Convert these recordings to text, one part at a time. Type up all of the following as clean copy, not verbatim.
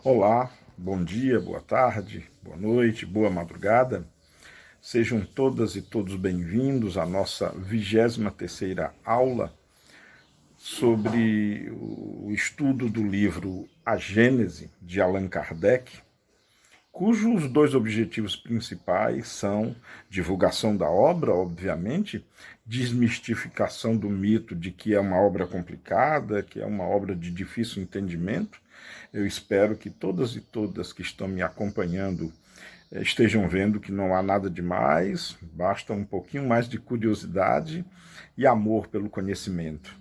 Olá, bom dia, boa tarde, boa noite, boa madrugada. Sejam todas e todos bem-vindos à nossa 23ª aula sobre o estudo do livro A Gênese, de Allan Kardec, cujos dois objetivos principais são divulgação da obra, obviamente, desmistificação do mito de que é uma obra complicada, que é uma obra de difícil entendimento. Eu espero que todas e todas que estão me acompanhando estejam vendo que não há nada demais, basta um pouquinho mais de curiosidade e amor pelo conhecimento.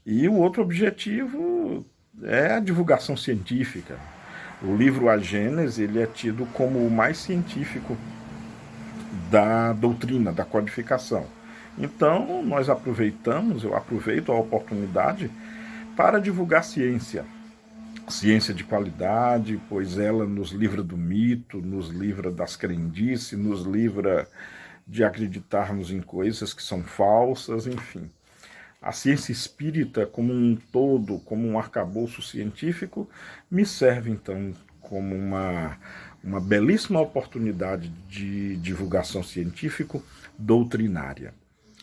E o outro objetivo é a divulgação científica. O livro A Gênese ele é tido como o mais científico da doutrina, da codificação. Então, eu aproveito a oportunidade para divulgar ciência. Ciência de qualidade, pois ela nos livra do mito, nos livra das crendices, nos livra de acreditarmos em coisas que são falsas, enfim. A ciência espírita como um todo, como um arcabouço científico, me serve então como uma belíssima oportunidade de divulgação científico doutrinária.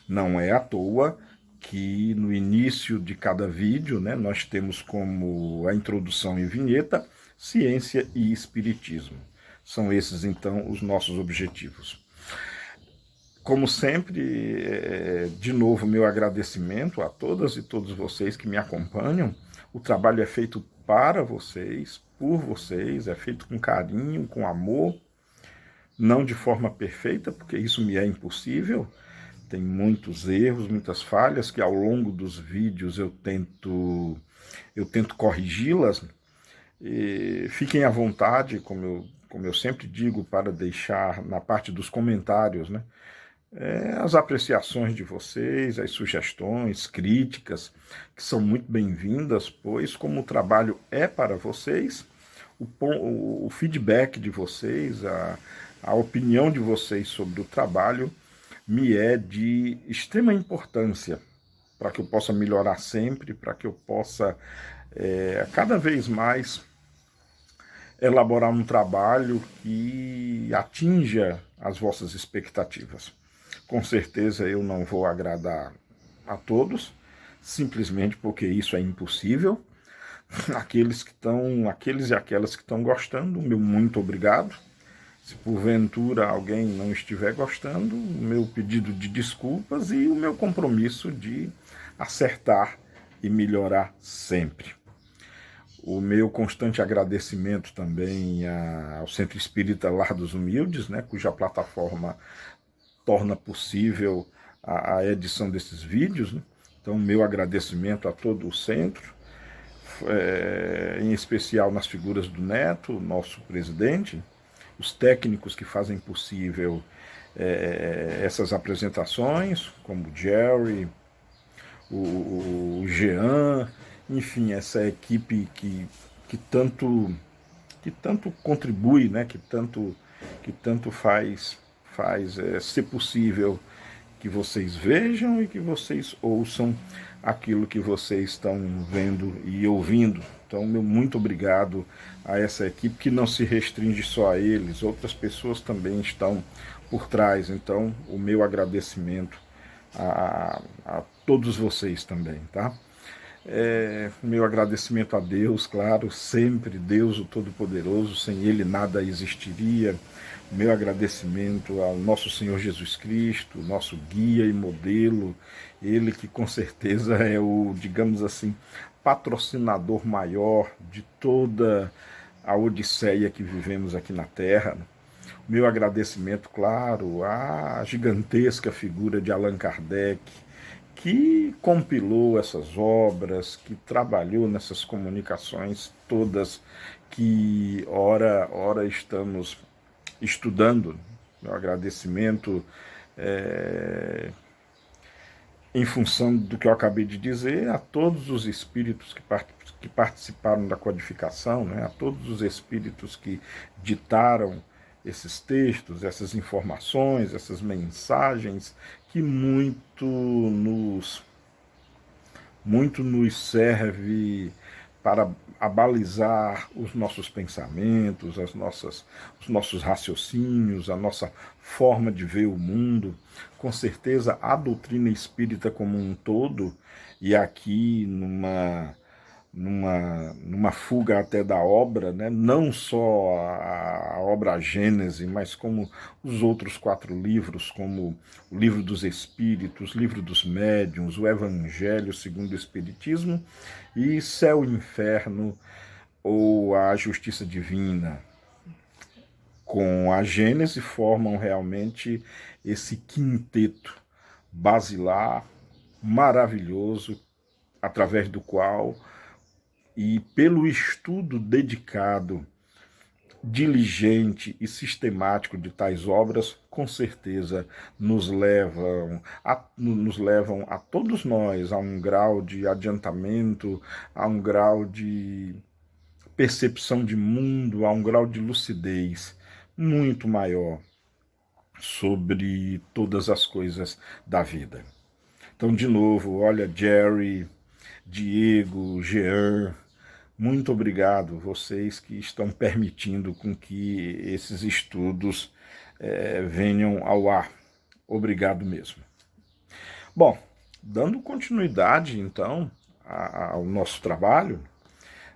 Não é à toa que no início de cada vídeo, né, nós temos como a introdução e vinheta ciência e espiritismo. São esses então os nossos objetivos. Como sempre, de novo, meu agradecimento a todas e todos vocês que me acompanham. O trabalho é feito para vocês, por vocês, é feito com carinho, com amor, não de forma perfeita, porque isso me é impossível. Tem muitos erros, muitas falhas que ao longo dos vídeos eu tento corrigi-las. Fiquem à vontade, como eu sempre digo, para deixar na parte dos comentários, né, as apreciações de vocês, as sugestões, críticas, que são muito bem-vindas, pois como o trabalho é para vocês, o feedback de vocês, a opinião de vocês sobre o trabalho me é de extrema importância para que eu possa melhorar sempre, para que eu possa cada vez mais elaborar um trabalho que atinja as vossas expectativas. Com certeza eu não vou agradar a todos, simplesmente porque isso é impossível. Aqueles e aquelas que estão gostando, meu muito obrigado. Se porventura alguém não estiver gostando, o meu pedido de desculpas e o meu compromisso de acertar e melhorar sempre. O meu constante agradecimento também ao Centro Espírita Lar dos Humildes, né, cuja plataforma torna possível a edição desses vídeos, né? Então, meu agradecimento a todo o centro, em especial nas figuras do Neto, nosso presidente, os técnicos que fazem possível essas apresentações, como o Jerry, o Jean, enfim, essa equipe que tanto contribui, né, que tanto faz ser possível que vocês vejam e que vocês ouçam aquilo que vocês estão vendo e ouvindo. Então, meu muito obrigado a essa equipe que não se restringe só a eles, outras pessoas também estão por trás. Então, o meu agradecimento a todos vocês também, tá? Meu agradecimento a Deus, claro, sempre Deus o Todo-Poderoso, sem Ele nada existiria. Meu agradecimento ao nosso Senhor Jesus Cristo, nosso guia e modelo, Ele que com certeza é o, digamos assim, patrocinador maior de toda a odisseia que vivemos aqui na Terra. Meu agradecimento, claro, à gigantesca figura de Allan Kardec, que compilou essas obras, que trabalhou nessas comunicações todas que ora estamos estudando. Meu agradecimento em função do que eu acabei de dizer, a todos os espíritos que participaram da codificação, né, a todos os espíritos que ditaram esses textos, essas informações, essas mensagens que muito nos serve para abalizar os nossos pensamentos, os nossos raciocínios, a nossa forma de ver o mundo. Com certeza, a doutrina espírita como um todo, e aqui numa fuga até da obra, né? Não só a obra Gênese, mas como os outros 4 livros, como o Livro dos Espíritos, Livro dos Médiuns, o Evangelho segundo o Espiritismo e Céu e Inferno ou a Justiça Divina. Com a Gênese formam realmente esse quinteto basilar maravilhoso, através do qual e pelo estudo dedicado, diligente e sistemático de tais obras, com certeza nos levam a todos nós a um grau de adiantamento, a um grau de percepção de mundo, a um grau de lucidez muito maior sobre todas as coisas da vida. Então, de novo, olha, Jerry, Diego, Jean, muito obrigado, vocês que estão permitindo com que esses estudos venham ao ar. Obrigado mesmo. Bom, dando continuidade, então, ao nosso trabalho,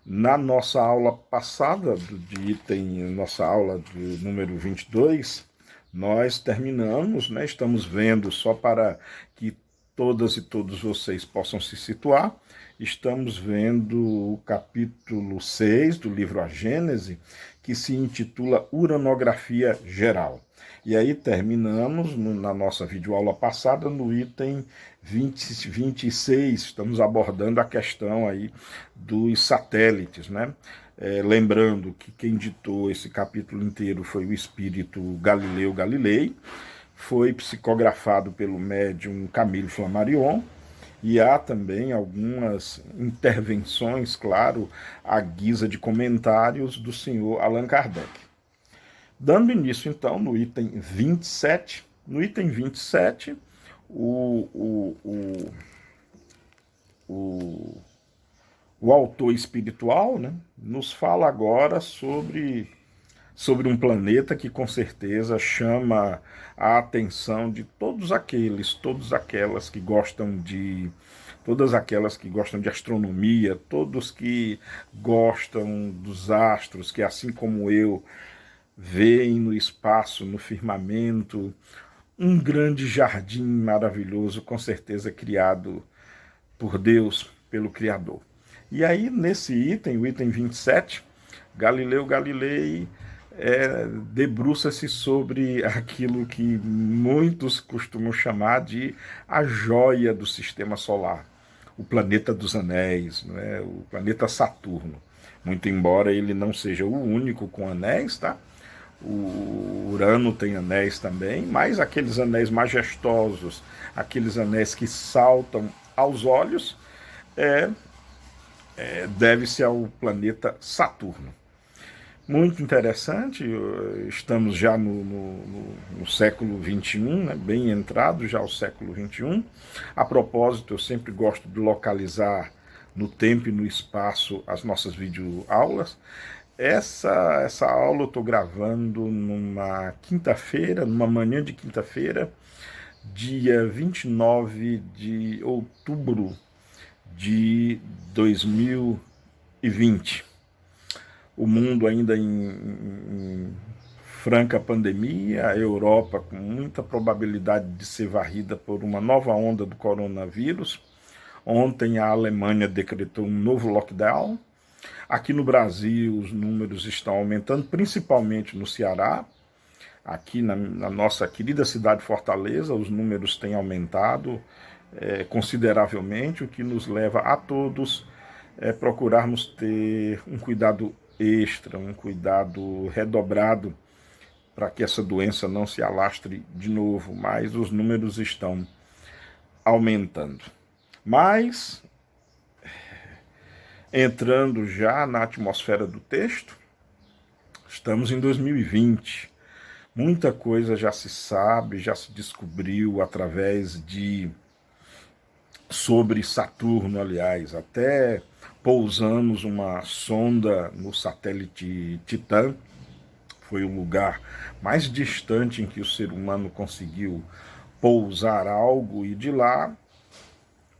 na nossa aula passada, de item, nossa aula do número 22, nós terminamos, né, estamos vendo, só para que todas e todos vocês possam se situar, estamos vendo o capítulo 6 do livro A Gênese, que se intitula Uranografia Geral. E aí terminamos, na nossa videoaula passada, no item 26, estamos abordando a questão aí dos satélites, né? Lembrando que quem ditou esse capítulo inteiro foi o espírito Galileu Galilei, foi psicografado pelo médium Camille Flammarion, e há também algumas intervenções, claro, à guisa de comentários do senhor Allan Kardec. Dando início, então, no item 27, no item 27, o autor espiritual, né, nos fala agora sobre um planeta que com certeza chama a atenção de todas aquelas que gostam de astronomia, todos que gostam dos astros, que assim como eu, veem no espaço, no firmamento, um grande jardim maravilhoso, com certeza criado por Deus, pelo Criador. E aí, nesse item, o item 27, Galileu Galilei debruça-se sobre aquilo que muitos costumam chamar de a joia do sistema solar, o planeta dos anéis, né? O planeta Saturno. Muito embora ele não seja o único com anéis, tá? O Urano tem anéis também, mas aqueles anéis majestosos, aqueles anéis que saltam aos olhos, deve-se ao planeta Saturno. Muito interessante, estamos já no século XXI, né, bem entrado já ao século XXI. A propósito, eu sempre gosto de localizar no tempo e no espaço as nossas videoaulas. Essa aula eu estou gravando numa quinta-feira, numa manhã de quinta-feira, dia 29 de outubro de 2020. O mundo ainda em franca pandemia, a Europa com muita probabilidade de ser varrida por uma nova onda do coronavírus. Ontem a Alemanha decretou um novo lockdown. Aqui no Brasil os números estão aumentando, principalmente no Ceará. Aqui na nossa querida cidade de Fortaleza, os números têm aumentado consideravelmente, o que nos leva a todos procurarmos ter um cuidado extra, um cuidado redobrado para que essa doença não se alastre de novo, mas os números estão aumentando. Mas, entrando já na atmosfera do texto, estamos em 2020. Muita coisa já se sabe, já se descobriu através de sobre Saturno, aliás, até pousamos uma sonda no satélite Titã. Foi o lugar mais distante em que o ser humano conseguiu pousar algo, e de lá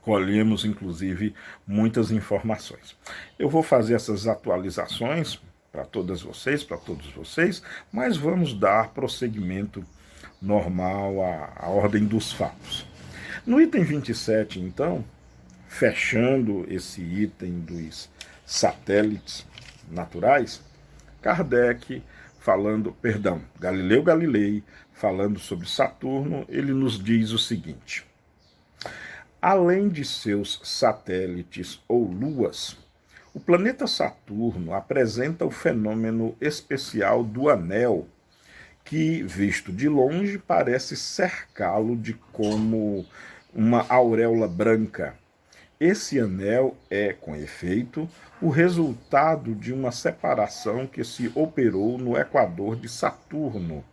colhemos, inclusive, muitas informações. Eu vou fazer essas atualizações para todas vocês, para todos vocês, mas vamos dar prosseguimento normal à ordem dos fatos. No item 27, então, fechando esse item dos satélites naturais, Kardec Galileu Galilei, falando sobre Saturno, ele nos diz o seguinte: além de seus satélites ou luas, o planeta Saturno apresenta o fenômeno especial do anel, que, visto de longe, parece cercá-lo de como uma auréola branca. Esse anel é, com efeito, o resultado de uma separação que se operou no equador de Saturno,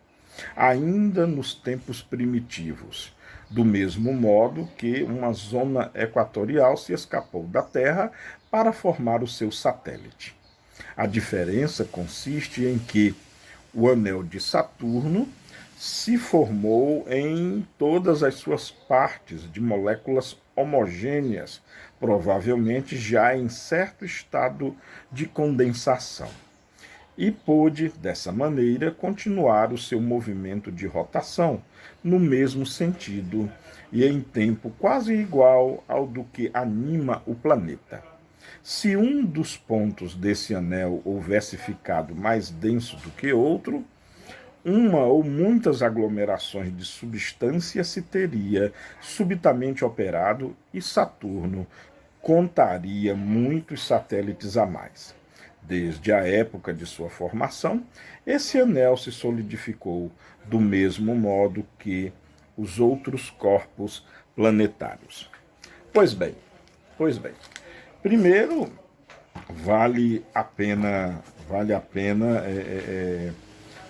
ainda nos tempos primitivos, do mesmo modo que uma zona equatorial se escapou da Terra para formar o seu satélite. A diferença consiste em que o anel de Saturno se formou em todas as suas partes de moléculas homogêneas, provavelmente já em certo estado de condensação, e pôde, dessa maneira, continuar o seu movimento de rotação no mesmo sentido e em tempo quase igual ao do que anima o planeta. Se um dos pontos desse anel houvesse ficado mais denso do que outro, uma ou muitas aglomerações de substância se teria subitamente operado e Saturno contaria muitos satélites a mais. Desde a época de sua formação, esse anel se solidificou do mesmo modo que os outros corpos planetários. Pois bem, primeiro vale a pena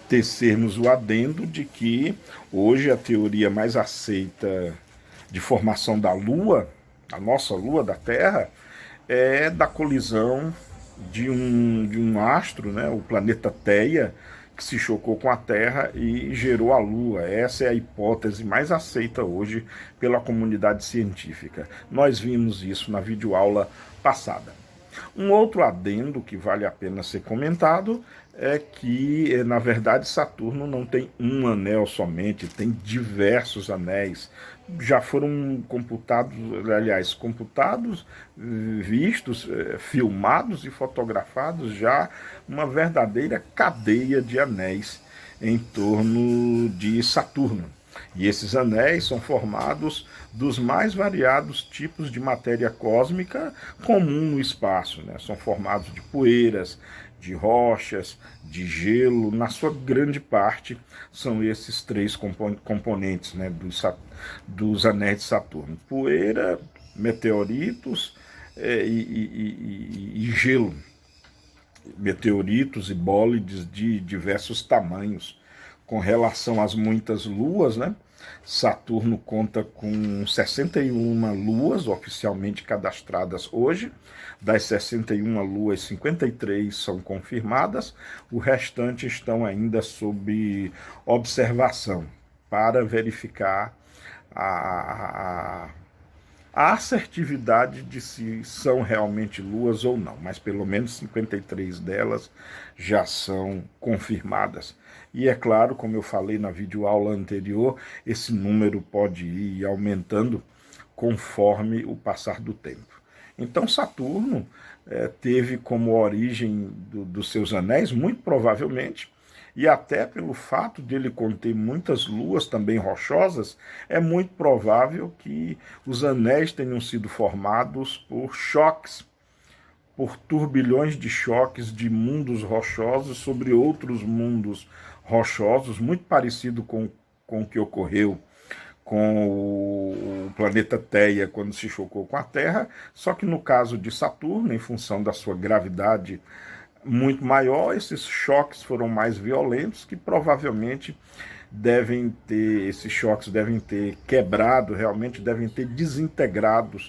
tecermos o adendo de que hoje a teoria mais aceita de formação da Lua, a nossa Lua da Terra, é da colisão de um astro, né, o planeta Theia, que se chocou com a Terra e gerou a Lua. Essa é a hipótese mais aceita hoje pela comunidade científica. Nós vimos isso na videoaula passada. Um outro adendo que vale a pena ser comentado é que, na verdade, Saturno não tem um anel somente, tem diversos anéis. Já foram computados, vistos, filmados e fotografados já uma verdadeira cadeia de anéis em torno de Saturno. E esses anéis são formados dos mais variados tipos de matéria cósmica comum no espaço, né? São formados de poeiras, de rochas, de gelo. Na sua grande parte são esses três componentes, né, dos anéis de Saturno: poeira, meteoritos e gelo. Meteoritos e bólides de diversos tamanhos. Com relação às muitas luas, né? Saturno conta com 61 luas oficialmente cadastradas hoje. Das 61 luas, 53 são confirmadas, o restante estão ainda sob observação para verificar a assertividade de se são realmente luas ou não, mas pelo menos 53 delas já são confirmadas. E é claro, como eu falei na videoaula anterior, esse número pode ir aumentando conforme o passar do tempo. Então Saturno teve como origem dos seus anéis, muito provavelmente, e até pelo fato de ele conter muitas luas também rochosas, é muito provável que os anéis tenham sido formados por choques, por turbilhões de choques de mundos rochosos sobre outros mundos rochosos, muito parecido com o que ocorreu com o planeta Theia quando se chocou com a Terra, só que no caso de Saturno, em função da sua gravidade muito maior, esses choques foram mais violentos, que provavelmente esses choques devem ter quebrado, realmente devem ter desintegrado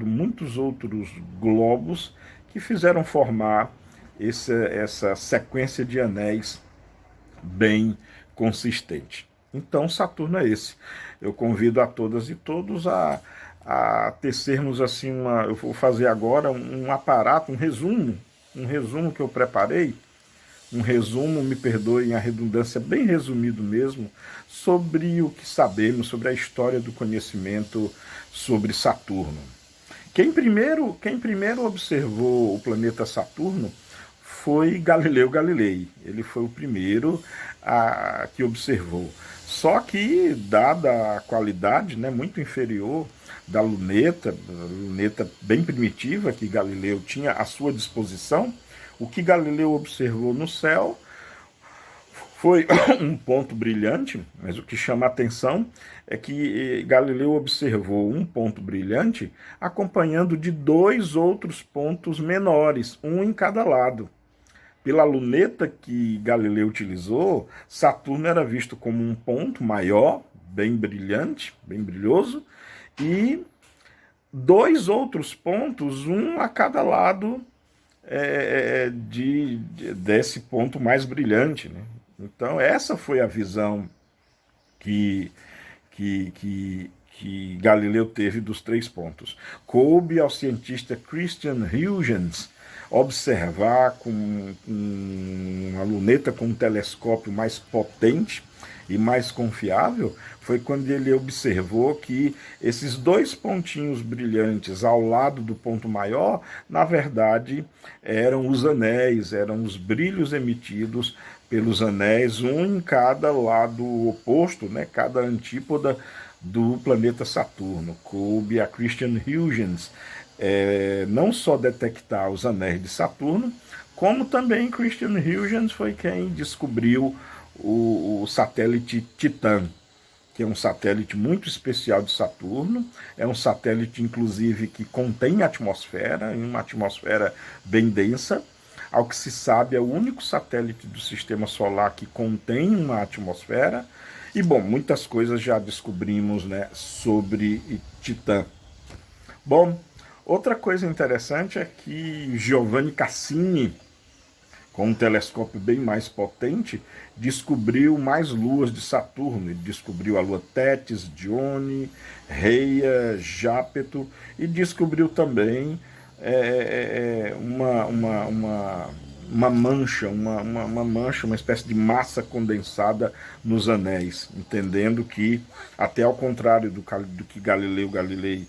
muitos outros globos que fizeram formar essa sequência de anéis bem consistente. Então, Saturno é esse. Eu convido a todas e todos a tecermos assim eu vou fazer agora um aparato, um resumo que eu preparei, um resumo, me perdoem a redundância, bem resumido mesmo, sobre o que sabemos, sobre a história do conhecimento sobre Saturno. Quem primeiro observou o planeta Saturno foi Galileu Galilei. Ele foi o primeiro que observou. Só que, dada a qualidade, né, muito inferior da luneta bem primitiva que Galileu tinha à sua disposição, o que Galileu observou no céu foi um ponto brilhante, mas o que chama a atenção é que Galileu observou um ponto brilhante acompanhando de 2 outros pontos menores, um em cada lado. Pela luneta que Galileu utilizou, Saturno era visto como um ponto maior, bem brilhante, bem brilhoso, e 2 outros pontos, um a cada lado desse ponto mais brilhante, né? Então, essa foi a visão que, que Galileu teve dos 3 pontos. Coube ao cientista Christian Huygens observar com uma luneta com um telescópio mais potente e mais confiável, foi quando ele observou que esses 2 pontinhos brilhantes ao lado do ponto maior, na verdade, eram os anéis, eram os brilhos emitidos pelos anéis, um em cada lado oposto, né, cada antípoda do planeta Saturno. Coube a Christian Huygens não só detectar os anéis de Saturno, como também Christian Huygens foi quem descobriu o satélite Titã, que é um satélite muito especial de Saturno, é um satélite, inclusive, que contém atmosfera, uma atmosfera bem densa. Ao que se sabe, é o único satélite do Sistema Solar que contém uma atmosfera. E, bom, muitas coisas já descobrimos, né, sobre Titã. Bom, outra coisa interessante é que Giovanni Cassini, com um telescópio bem mais potente, descobriu mais luas de Saturno. Ele descobriu a lua Tétis, Dione, Reia, Jápeto, e descobriu também uma mancha, uma espécie de massa condensada nos anéis, entendendo que, até ao contrário do que Galileu Galilei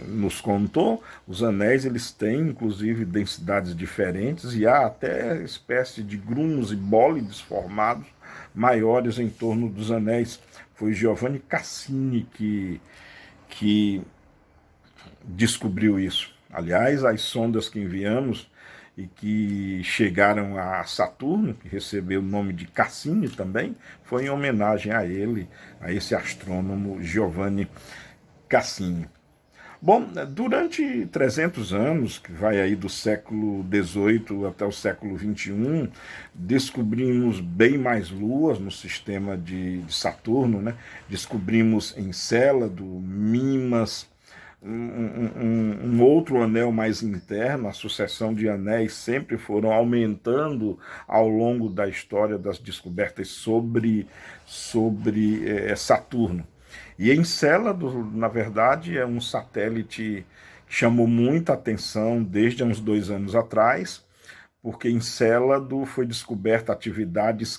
nos contou, os anéis eles têm inclusive densidades diferentes e há até espécie de grumos e bólides formados maiores em torno dos anéis. Foi Giovanni Cassini que descobriu isso. Aliás, as sondas que enviamos e que chegaram a Saturno, que recebeu o nome de Cassini também, foi em homenagem a ele, a esse astrônomo Giovanni Cassini. Bom, durante 300 anos, que vai aí do século XVIII até o século XXI, descobrimos bem mais luas no sistema de Saturno, né? Descobrimos Encélado, Mimas, um outro anel mais interno. A sucessão de anéis sempre foram aumentando ao longo da história das descobertas sobre Saturno. E Encélado, na verdade, é um satélite que chamou muita atenção desde há uns 2 anos atrás, porque em Encélado foi descoberta atividades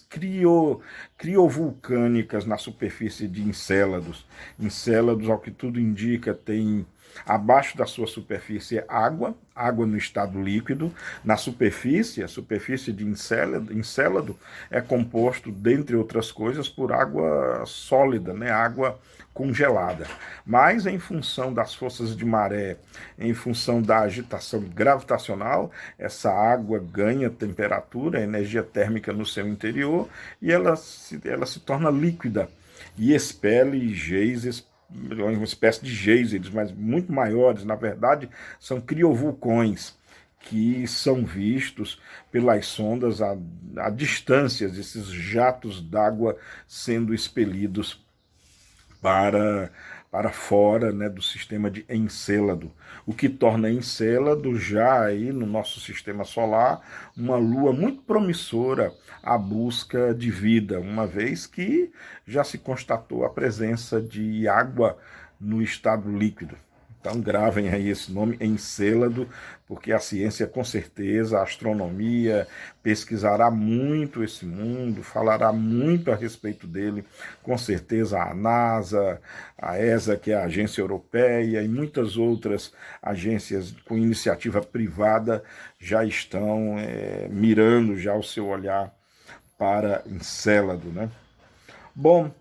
criovulcânicas na superfície de Encélados. Encélados, ao que tudo indica, tem abaixo da sua superfície água no estado líquido. Na superfície, a superfície de Encélado é composto, dentre outras coisas, por água sólida, né? Água congelada. Mas, em função das forças de maré, em função da agitação gravitacional, essa água ganha temperatura, energia térmica no seu interior, e ela se torna líquida e expele geysers, uma espécie de geysers, mas muito maiores. Na verdade, são criovulcões que são vistos pelas sondas a distâncias, esses jatos d'água sendo expelidos para fora, né, do sistema de Encélado, o que torna Encélado já aí no nosso sistema solar uma lua muito promissora à busca de vida, uma vez que já se constatou a presença de água no estado líquido. Então gravem aí esse nome, Encélado, porque a ciência, com certeza, a astronomia, pesquisará muito esse mundo, falará muito a respeito dele. Com certeza a NASA, a ESA, que é a agência europeia, e muitas outras agências com iniciativa privada já estão mirando já o seu olhar para Encélado, né? Bom,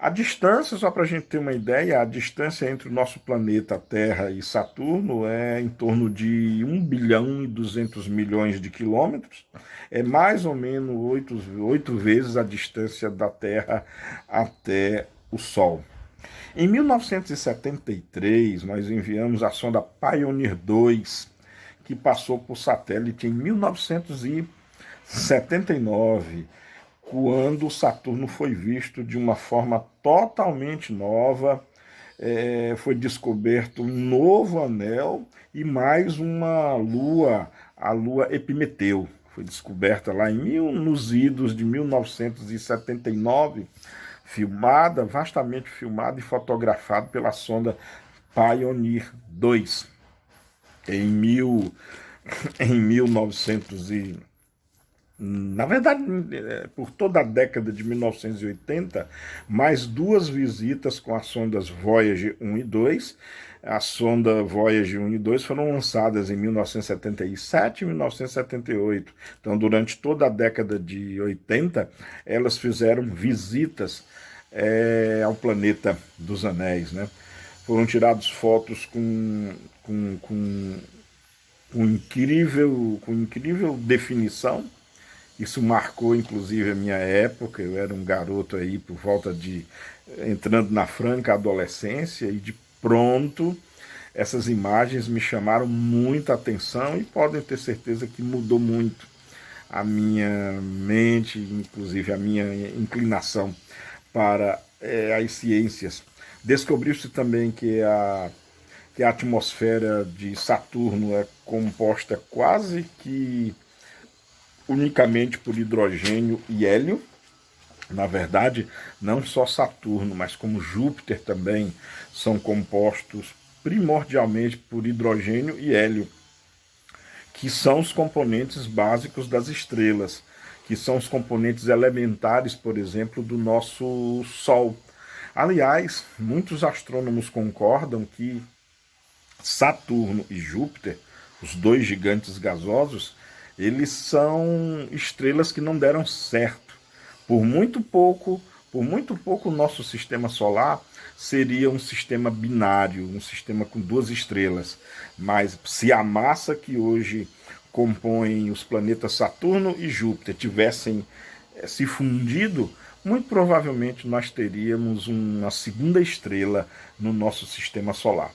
a distância, só para a gente ter uma ideia, a distância entre o nosso planeta Terra e Saturno é em torno de 1,2 bilhão de quilômetros. É mais ou menos oito vezes a distância da Terra até o Sol. Em 1973, nós enviamos a sonda Pioneer 2, que passou por satélite em 1979, quando o Saturno foi visto de uma forma totalmente nova. Foi descoberto um novo anel e mais uma lua, a lua Epimeteu. Foi descoberta lá nos idos de 1979, filmada, vastamente filmada e fotografada pela sonda Pioneer 2. Em 1900 na verdade, por toda a década de 1980, mais duas visitas com as sondas Voyager 1 e 2. A sonda Voyager 1 e 2 foram lançadas em 1977 e 1978. Então, durante toda a década de 80, elas fizeram visitas ao planeta dos anéis, né? Foram tiradas fotos com incrível definição. Isso marcou, inclusive, a minha época. Eu era um garoto aí por volta de entrando na franca adolescência e de pronto essas imagens me chamaram muita atenção e podem ter certeza que mudou muito a minha mente, inclusive a minha inclinação para as ciências. Descobriu-se também que a atmosfera de Saturno é composta quase que unicamente por hidrogênio e hélio. Na verdade, não só Saturno, mas como Júpiter também são compostos primordialmente por hidrogênio e hélio, que são os componentes básicos das estrelas, que são os componentes elementares, por exemplo, do nosso Sol. Aliás, muitos astrônomos concordam que Saturno e Júpiter, os dois gigantes gasosos, eles são estrelas que não deram certo. Por muito pouco o nosso sistema solar seria um sistema binário, um sistema com duas estrelas. Mas se a massa que hoje compõe os planetas Saturno e Júpiter tivessem se fundido, muito provavelmente nós teríamos uma segunda estrela no nosso sistema solar.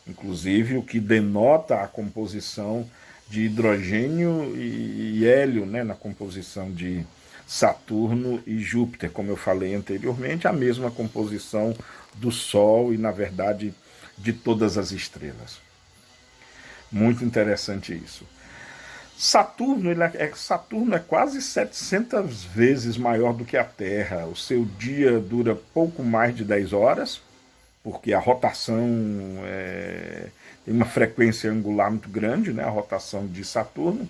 Inclusive, o que denota a composição de hidrogênio e hélio, né, na composição de Saturno e Júpiter, como eu falei anteriormente, a mesma composição do Sol e, na verdade, de todas as estrelas. Muito interessante isso. Saturno é quase 700 vezes maior do que a Terra. O seu dia dura pouco mais de 10 horas, porque a rotação tem uma frequência angular muito grande, né, a rotação de Saturno.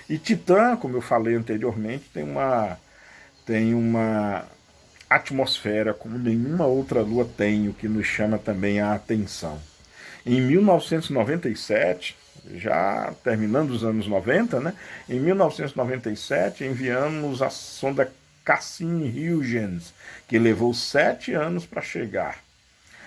E Titã, como eu falei anteriormente, tem uma atmosfera como nenhuma outra lua tem, o que nos chama também a atenção. Em 1997, já terminando os anos 90, né, em 1997 enviamos a sonda Cassini-Huygens, que levou 7 anos para chegar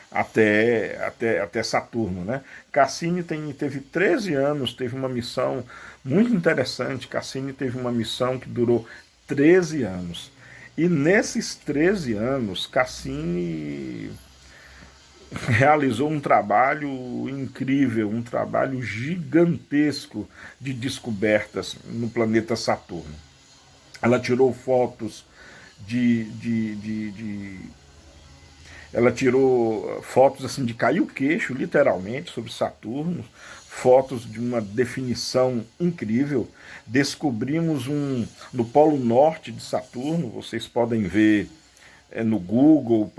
até Saturno, né? Cassini teve 13 anos, teve uma missão muito interessante. Cassini teve uma missão que durou 13 anos. E nesses 13 anos, Cassini realizou um trabalho incrível, um trabalho gigantesco de descobertas no planeta Saturno. Ela tirou fotos de ela tirou fotos assim de cair o queixo, literalmente, sobre Saturno, fotos de uma definição incrível. Descobrimos no polo norte de Saturno, vocês podem ver no Google,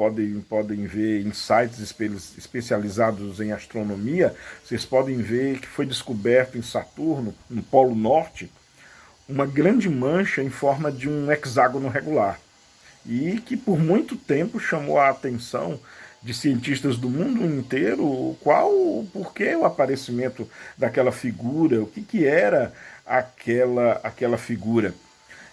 podem ver em sites especializados em astronomia, vocês podem ver que foi descoberto em Saturno, no polo norte, uma grande mancha em forma de um hexágono regular e que por muito tempo chamou a atenção de cientistas do mundo inteiro por que o aparecimento daquela figura, o que era aquela figura.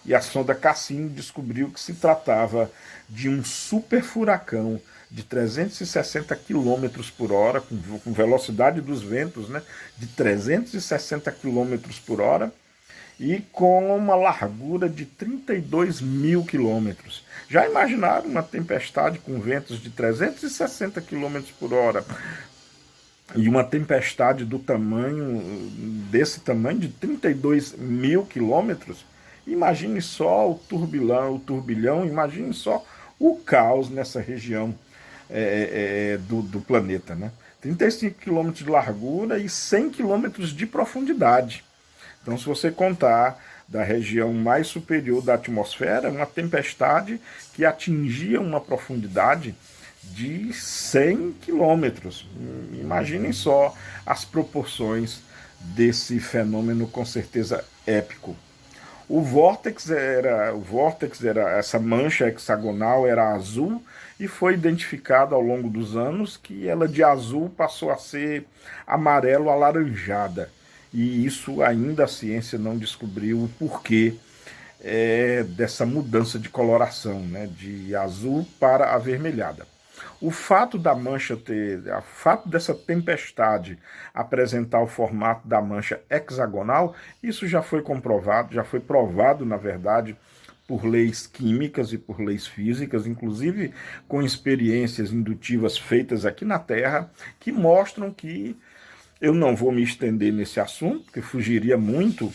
E a sonda Cassini descobriu que se tratava de um super furacão de 360 quilômetros por hora, com velocidade dos ventos, né, de 360 quilômetros por hora, e com uma largura de 32 mil quilômetros. Já imaginaram uma tempestade com ventos de 360 quilômetros por hora e uma tempestade desse tamanho de 32 mil quilômetros? Imagine só o turbilhão, imagine só o caos nessa região do planeta, né? 35 quilômetros de largura e 100 quilômetros de profundidade. Então, se você contar da região mais superior da atmosfera, uma tempestade que atingia uma profundidade de 100 quilômetros. Imaginem só as proporções desse fenômeno, com certeza épico. O vórtex era essa mancha hexagonal, era azul, e foi identificado ao longo dos anos que ela de azul passou a ser amarelo alaranjada. E isso ainda a ciência não descobriu o porquê dessa mudança de coloração, né, de azul para avermelhada. O fato o fato dessa tempestade apresentar o formato da mancha hexagonal, isso já foi comprovado, já foi provado, na verdade, por leis químicas e por leis físicas, inclusive com experiências indutivas feitas aqui na Terra, que mostram que eu não vou me estender nesse assunto, porque fugiria muito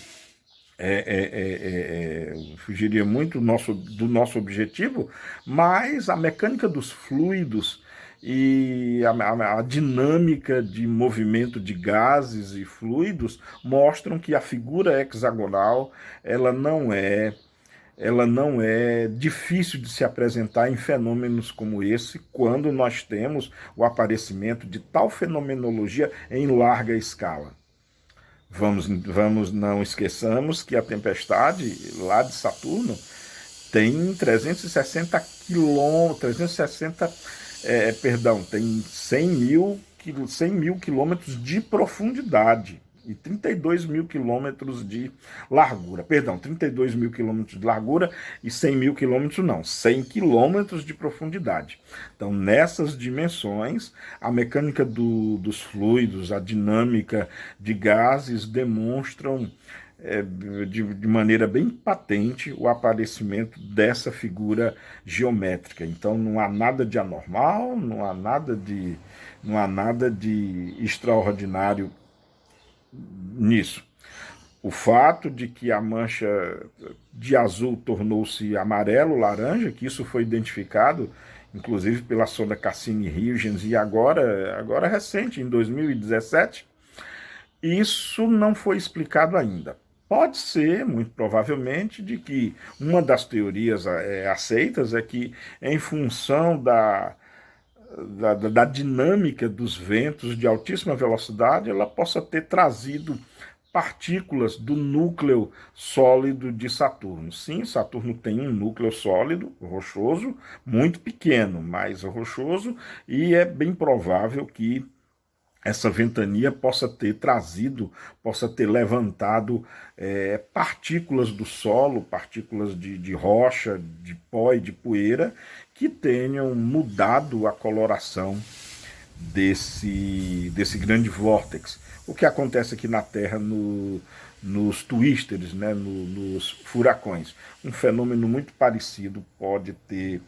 do nosso objetivo, mas a mecânica dos fluidos e a dinâmica de movimento de gases e fluidos mostram que a figura hexagonal ela não é difícil de se apresentar em fenômenos como esse, quando nós temos o aparecimento de tal fenomenologia em larga escala. Não esqueçamos que a tempestade lá de Saturno tem 360 quilômetros, tem 100 mil quilômetros de profundidade e 32 mil quilômetros de largura. 32 mil quilômetros de largura e 100 mil quilômetros não, 100 quilômetros de profundidade. Então, nessas dimensões, a mecânica dos fluidos, a dinâmica de gases demonstram de maneira bem patente o aparecimento dessa figura geométrica. Então não há nada de anormal, não há nada de extraordinário nisso. O fato de que a mancha de azul tornou-se amarelo, laranja, que isso foi identificado, inclusive pela sonda Cassini-Huygens, e agora recente, em 2017, isso não foi explicado ainda. Pode ser, muito provavelmente, de que uma das teorias aceitas é que, em função da dinâmica dos ventos de altíssima velocidade, ela possa ter trazido partículas do núcleo sólido de Saturno. Sim, Saturno tem um núcleo sólido, rochoso, muito pequeno, mas rochoso, e é bem provável que essa ventania possa ter levantado partículas do solo, partículas de rocha, de pó e de poeira, que tenham mudado a coloração desse grande vórtex. O que acontece aqui na Terra nos twisters, né, nos furacões. Um fenômeno muito parecido pode ter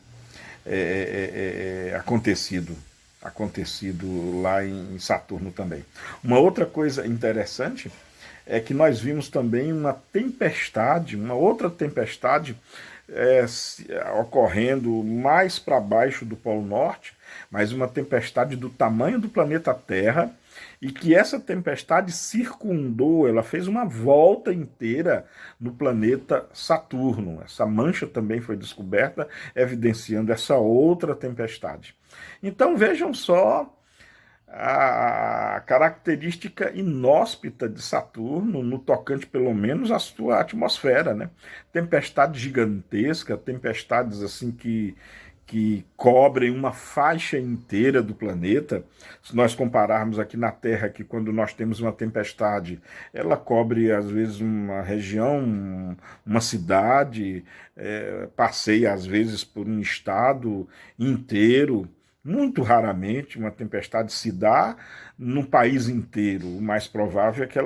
acontecido acontecido lá em Saturno também. Uma outra coisa interessante é que nós vimos também uma tempestade, uma outra tempestade ocorrendo mais para baixo do Polo Norte, mas uma tempestade do tamanho do planeta Terra, e que essa tempestade circundou, ela fez uma volta inteira no planeta Saturno. Essa mancha também foi descoberta, evidenciando essa outra tempestade. Então vejam só a característica inóspita de Saturno, no tocante pelo menos à sua atmosfera, né? Tempestade gigantesca, tempestades assim que cobrem uma faixa inteira do planeta. Se nós compararmos aqui na Terra, que quando nós temos uma tempestade, ela cobre às vezes uma região, uma cidade, passeia às vezes por um estado inteiro. Muito raramente uma tempestade se dá no país inteiro. O mais provável é que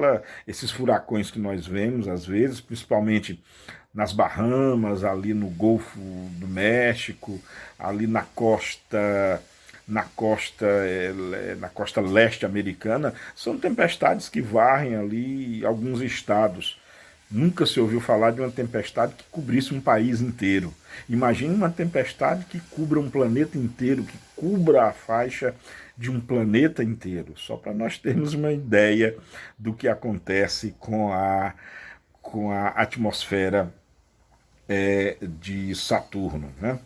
esses furacões que nós vemos, às vezes, principalmente nas Bahamas, ali no Golfo do México, ali na costa leste americana, são tempestades que varrem ali alguns estados. Nunca se ouviu falar de uma tempestade que cobrisse um país inteiro. Imagine uma tempestade que cubra um planeta inteiro, que cubra a faixa de um planeta inteiro. Só para nós termos uma ideia do que acontece com a atmosfera de Saturno, né?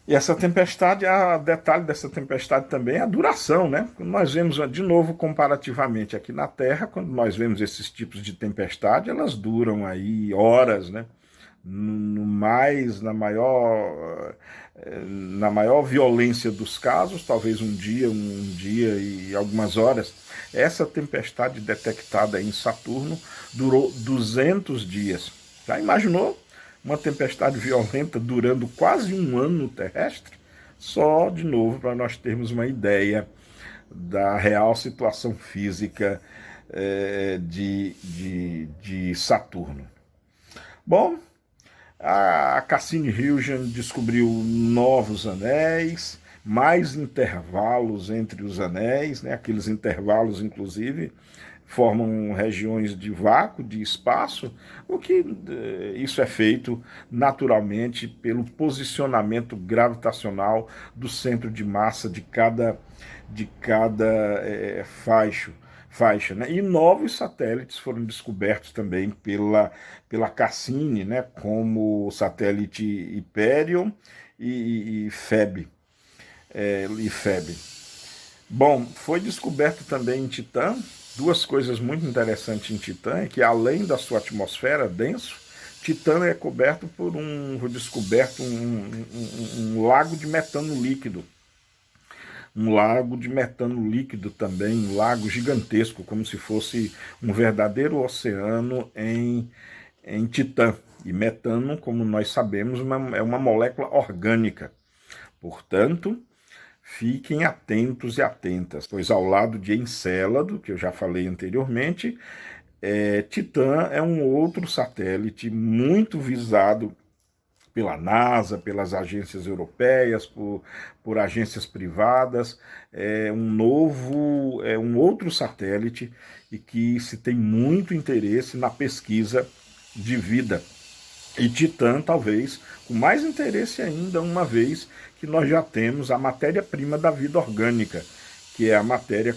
E essa tempestade, a detalhe dessa tempestade também é a duração, né? Nós vemos, de novo, comparativamente aqui na Terra, quando nós vemos esses tipos de tempestade, elas duram aí horas, né? No mais, na maior violência dos casos, talvez um dia e algumas horas. Essa tempestade detectada em Saturno durou 200 dias. Já imaginou uma tempestade violenta durando quase um ano terrestre? Só, de novo, para nós termos uma ideia da real situação física de Saturno. Bom, a Cassini-Huygens descobriu novos anéis, mais intervalos entre os anéis, né? Aqueles intervalos, inclusive, formam regiões de vácuo, de espaço, o que isso é feito naturalmente pelo posicionamento gravitacional do centro de massa de cada faixa, né? E novos satélites foram descobertos também pela Cassini, né? Como o satélite Hyperion e Phoebe. Bom, foi descoberto também em Titã duas coisas muito interessantes em Titã, é que além da sua atmosfera denso, Titã é coberto por foi descoberto um lago de metano líquido. Um lago de metano líquido também, um lago gigantesco, como se fosse um verdadeiro oceano em Titã. E metano, como nós sabemos, é uma molécula orgânica. Portanto, fiquem atentos e atentas, pois ao lado de Encélado, que eu já falei anteriormente, Titã é um outro satélite muito visado pela NASA, pelas agências europeias, por agências privadas, um outro satélite e que se tem muito interesse na pesquisa de vida. E Titã, talvez, com mais interesse ainda, uma vez que nós já temos a matéria-prima da vida orgânica, que é a matéria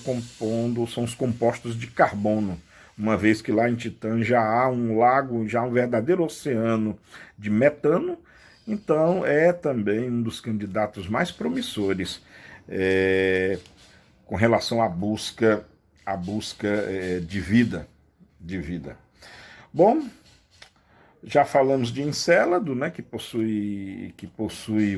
são os compostos de carbono. Uma vez que lá em Titã já há um lago, já há um verdadeiro oceano de metano, então é também um dos candidatos mais promissores com relação à busca de vida. Bom, já falamos de Encélado, né, que possui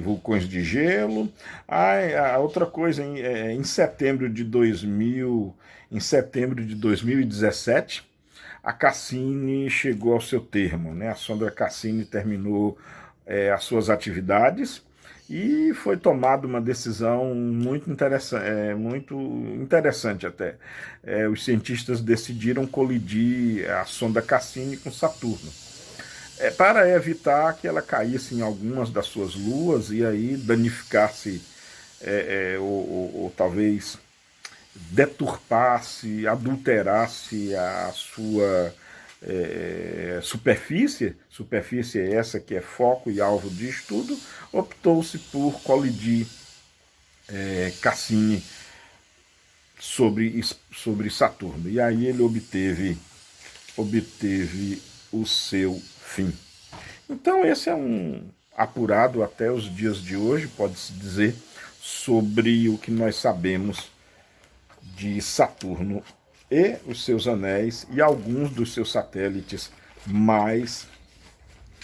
vulcões de gelo. A outra coisa, em setembro de 2017, a Cassini chegou ao seu termo, né? A sonda Cassini terminou as suas atividades e foi tomada uma decisão muito interessante até. Os cientistas decidiram colidir a sonda Cassini com Saturno, para evitar que ela caísse em algumas das suas luas e aí danificasse ou talvez deturpasse, adulterasse a sua superfície é essa que é foco e alvo de estudo, optou-se por colidir Cassini sobre Saturno. E aí ele obteve o seu fim. Então esse é um apurado até os dias de hoje, pode-se dizer, sobre o que nós sabemos de Saturno e os seus anéis e alguns dos seus satélites mais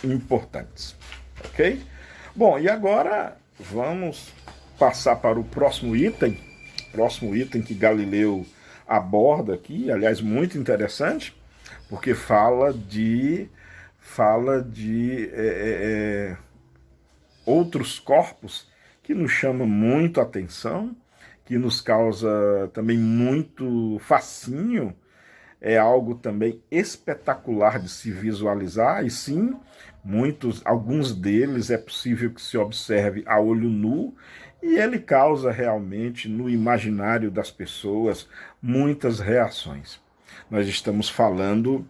importantes. Ok? Bom, e agora vamos passar para o próximo item que Galileu aborda aqui, aliás, muito interessante, porque fala de outros corpos que nos chamam muito a atenção, que nos causa também muito fascínio, é algo também espetacular de se visualizar, e sim, alguns deles é possível que se observe a olho nu, e ele causa realmente no imaginário das pessoas muitas reações. Nós estamos falando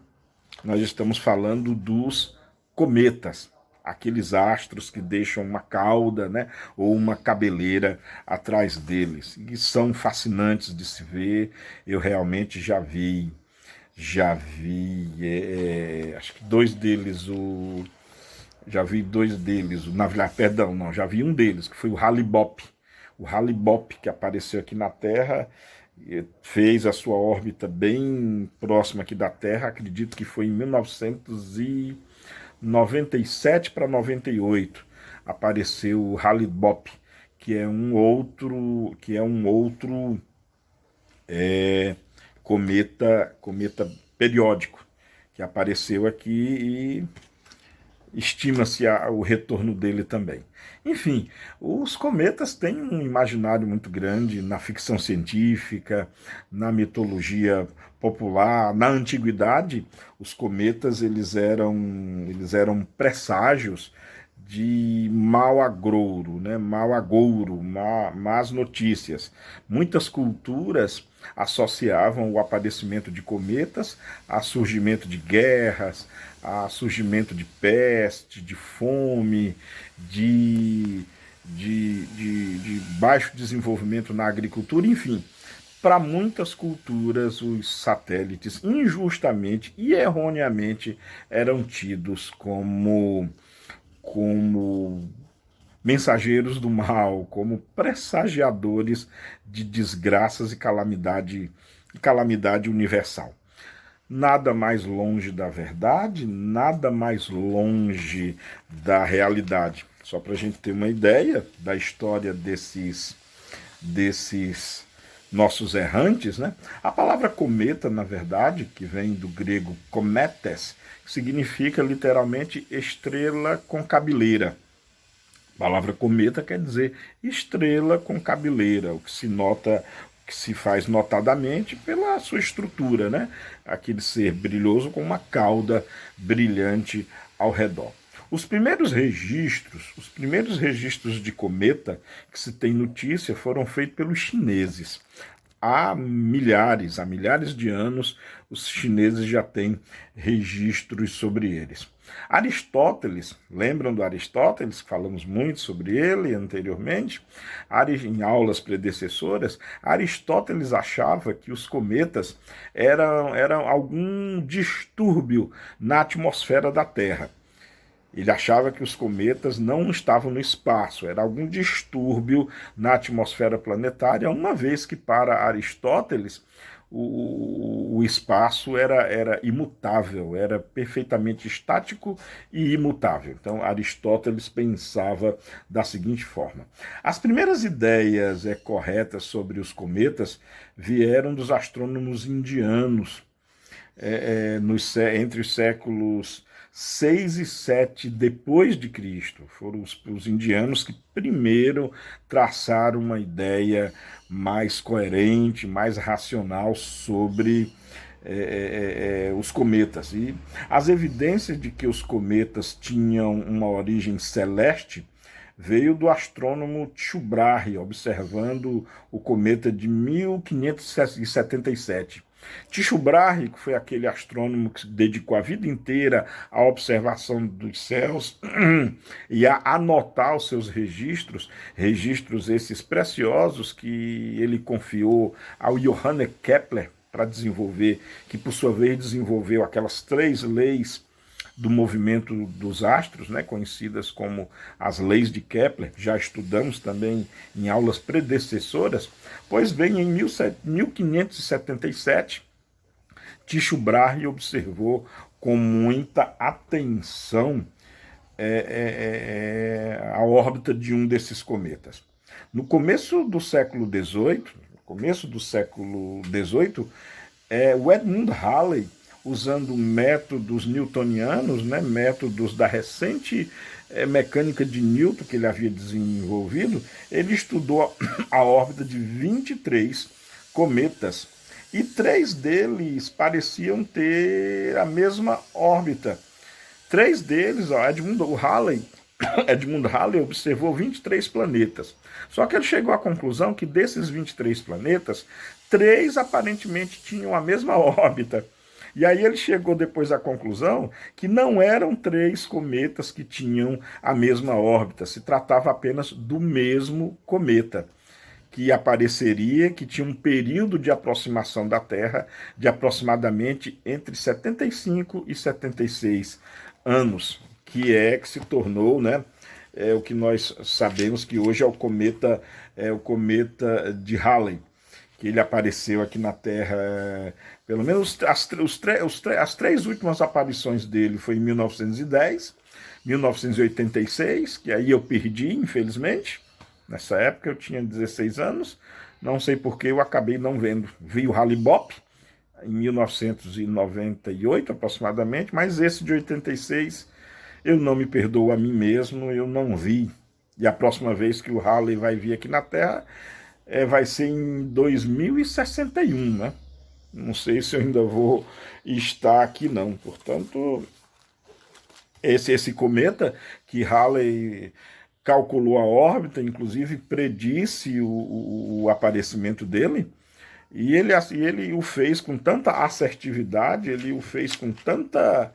dos cometas, aqueles astros que deixam uma cauda, né, ou uma cabeleira atrás deles, e são fascinantes de se ver. Eu realmente já vi acho que já vi um deles, que foi o Hale-Bopp. O Hale-Bopp, que apareceu aqui na Terra, fez a sua órbita bem próxima aqui da Terra, acredito que foi em 1997 para 98, apareceu o Hale-Bopp, que é um outro cometa periódico, que apareceu aqui, e estima-se o retorno dele também. Enfim, os cometas têm um imaginário muito grande na ficção científica, na mitologia popular. Na antiguidade, os cometas eles eram presságios de mau agouro, né? Más notícias. Muitas culturas associavam o aparecimento de cometas a surgimento de guerras, a surgimento de peste, de fome, de baixo desenvolvimento na agricultura, enfim. Para muitas culturas, os satélites, injustamente e erroneamente, eram tidos como mensageiros do mal, como pressagiadores de desgraças e calamidade universal. Nada mais longe da verdade, nada mais longe da realidade. Só para a gente ter uma ideia da história desses nossos errantes, né? A palavra cometa, na verdade, que vem do grego kometes, significa literalmente estrela com cabeleira. A palavra cometa quer dizer estrela com cabeleira, o que se faz notadamente pela sua estrutura, né? Aquele ser brilhoso com uma cauda brilhante ao redor. Os primeiros registros de cometa que se tem notícia foram feitos pelos chineses. Há milhares de anos, os chineses já têm registros sobre eles. Aristóteles, lembram do Aristóteles? Falamos muito sobre ele anteriormente, em aulas predecessoras. Aristóteles achava que os cometas eram algum distúrbio na atmosfera da Terra. Ele achava que os cometas não estavam no espaço, era algum distúrbio na atmosfera planetária, uma vez que para Aristóteles o espaço era imutável, era perfeitamente estático e imutável. Então Aristóteles pensava da seguinte forma: as primeiras ideias corretas sobre os cometas vieram dos astrônomos indianos, entre os séculos 6 e 7 depois de Cristo. Foram os indianos que primeiro traçaram uma ideia mais coerente, mais racional sobre os cometas. E as evidências de que os cometas tinham uma origem celeste veio do astrônomo Tycho Brahe, observando o cometa de 1577. Tycho Brahe, que foi aquele astrônomo que se dedicou a vida inteira à observação dos céus e a anotar os seus registros esses preciosos que ele confiou ao Johannes Kepler para desenvolver, que por sua vez desenvolveu aquelas 3 leis do movimento dos astros, né, conhecidas como as leis de Kepler, já estudamos também em aulas predecessoras. Pois bem, em 1577, Tycho Brahe observou com muita atenção a órbita de um desses cometas. No começo do século XVIII, o Edmund Halley, usando métodos newtonianos, né, métodos da recente mecânica de Newton que ele havia desenvolvido, ele estudou a órbita de 23 cometas, e 3 deles pareciam ter a mesma órbita. 3 deles, Edmund Halley observou 23 planetas. Só que ele chegou à conclusão que desses 23 planetas, 3 aparentemente tinham a mesma órbita. E aí ele chegou depois à conclusão que não eram 3 cometas que tinham a mesma órbita, se tratava apenas do mesmo cometa, que apareceria, que tinha um período de aproximação da Terra de aproximadamente entre 75 e 76 anos, que se tornou, né, o que nós sabemos que hoje é o cometa de Halley, que ele apareceu aqui na Terra, pelo menos as 3 últimas aparições dele foi em 1910, 1986, que aí eu perdi, infelizmente. Nessa época eu tinha 16 anos, não sei porque eu acabei não vendo. Vi o Hale-Bopp em 1998 aproximadamente, mas esse de 86 eu não me perdoo a mim mesmo, eu não vi. E a próxima vez que o Halley vai vir aqui na Terra vai ser em 2061, né? Não sei se eu ainda vou estar aqui não. Portanto, esse cometa que Halley calculou a órbita, inclusive predisse o aparecimento dele, e ele o fez com tanta assertividade, ele o fez com tanta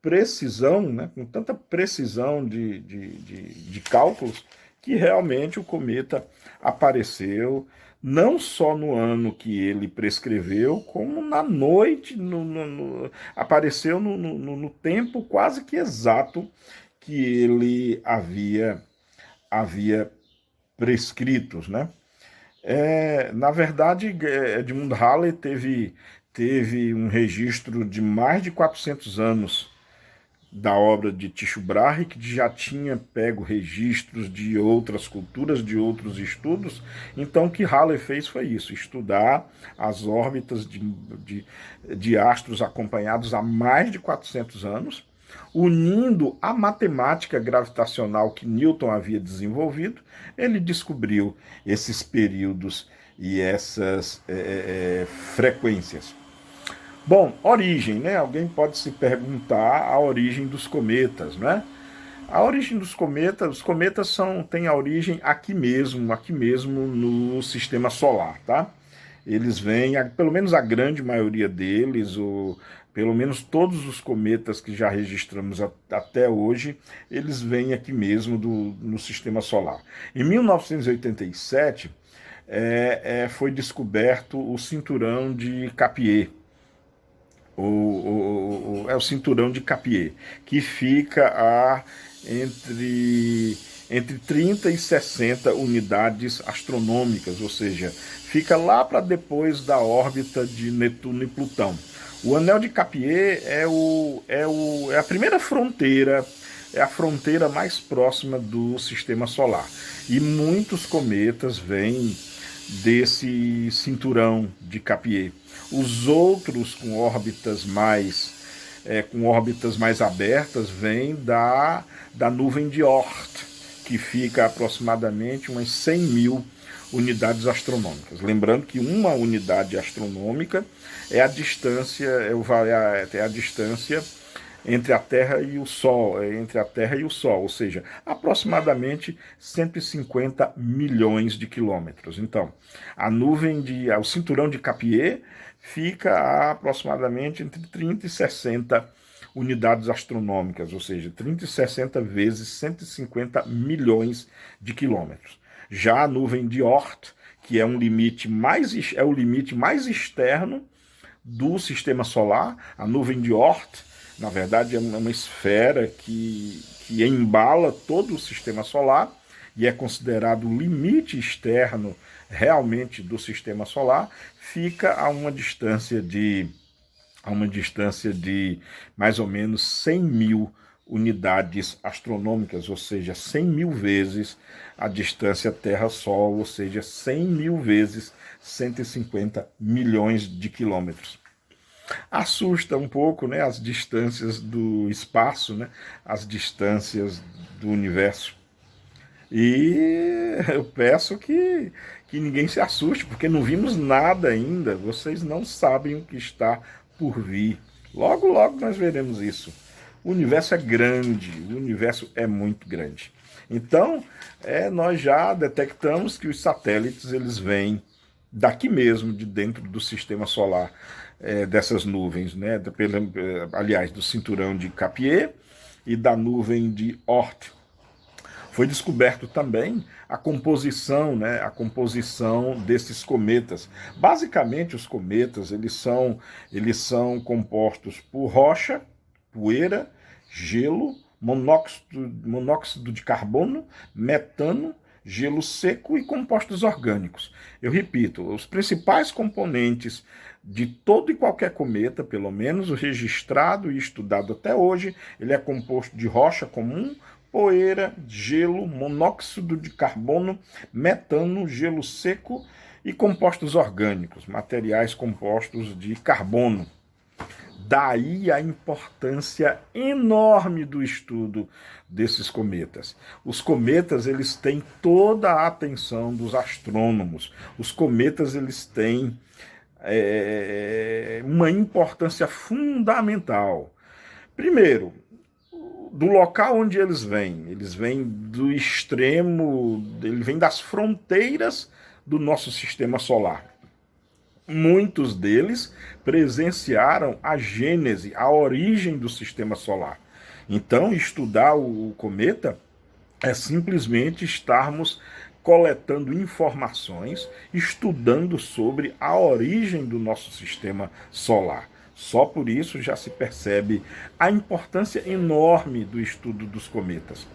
precisão, né, com tanta precisão de cálculos, que realmente o cometa apareceu não só no ano que ele prescreveu, como na noite, apareceu no tempo quase que exato que ele havia prescritos, né? Na verdade, Edmund Halley teve um registro de mais de 400 anos da obra de Tycho Brahe, que já tinha pego registros de outras culturas, de outros estudos. Então, o que Halley fez foi isso, estudar as órbitas de astros acompanhados há mais de 400 anos, unindo a matemática gravitacional que Newton havia desenvolvido. Ele descobriu esses períodos e essas frequências. Bom, origem, né? Alguém pode se perguntar a origem dos cometas, né? A origem dos cometas, os cometas têm a origem aqui mesmo no sistema solar, tá? Eles vêm, pelo menos a grande maioria deles, ou pelo menos todos os cometas que já registramos até hoje, eles vêm aqui mesmo no sistema solar. Em 1987, foi descoberto o cinturão de Capier, o cinturão de Capier, que fica entre 30 e 60 unidades astronômicas, ou seja, fica lá para depois da órbita de Netuno e Plutão. O anel de Capier é a primeira fronteira, é a fronteira mais próxima do sistema solar. E muitos cometas vêm desse cinturão de Capier. Os outros com órbitas mais abertas vêm da nuvem de Oort, que fica a aproximadamente umas 100 mil unidades astronômicas. Lembrando que uma unidade astronômica é a distância entre a Terra e o Sol, ou seja, aproximadamente 150 milhões de quilômetros. Então, o cinturão de Capier fica a aproximadamente entre 30 e 60 unidades astronômicas, ou seja, 30 e 60 vezes 150 milhões de quilômetros. Já a nuvem de Oort, que é o limite mais externo do sistema solar, a nuvem de Oort, na verdade, é uma esfera que embala todo o sistema solar e é considerado o limite externo realmente do sistema solar, fica a uma distância de mais ou menos 100 mil unidades astronômicas, ou seja, 100 mil vezes a distância Terra-Sol, ou seja, 100 mil vezes 150 milhões de quilômetros. Assusta um pouco, né, as distâncias do espaço, né, as distâncias do universo. E eu peço que ninguém se assuste, porque não vimos nada ainda. Vocês não sabem o que está por vir. Logo, logo nós veremos isso. O universo é grande, o universo é muito grande. Então, nós já detectamos que os satélites eles vêm daqui mesmo, de dentro do sistema solar, dessas nuvens, né? Aliás, do cinturão de Capier e da nuvem de Oort. Foi descoberto também a composição, né, a composição desses cometas. Basicamente, os cometas eles são compostos por rocha, poeira, gelo, monóxido de carbono, metano, gelo seco e compostos orgânicos. Eu repito, os principais componentes de todo e qualquer cometa, pelo menos o registrado e estudado até hoje, ele é composto de rocha comum, poeira, gelo, monóxido de carbono, metano, gelo seco e compostos orgânicos, materiais compostos de carbono. Daí a importância enorme do estudo desses cometas. Os cometas eles têm toda a atenção dos astrônomos. Os cometas eles têm uma importância fundamental. Primeiro, do local onde eles vêm do extremo, ele vem das fronteiras do nosso sistema solar. Muitos deles presenciaram a gênese, a origem do sistema solar. Então, estudar o cometa é simplesmente estarmos coletando informações, estudando sobre a origem do nosso sistema solar. Só por isso já se percebe a importância enorme do estudo dos cometas.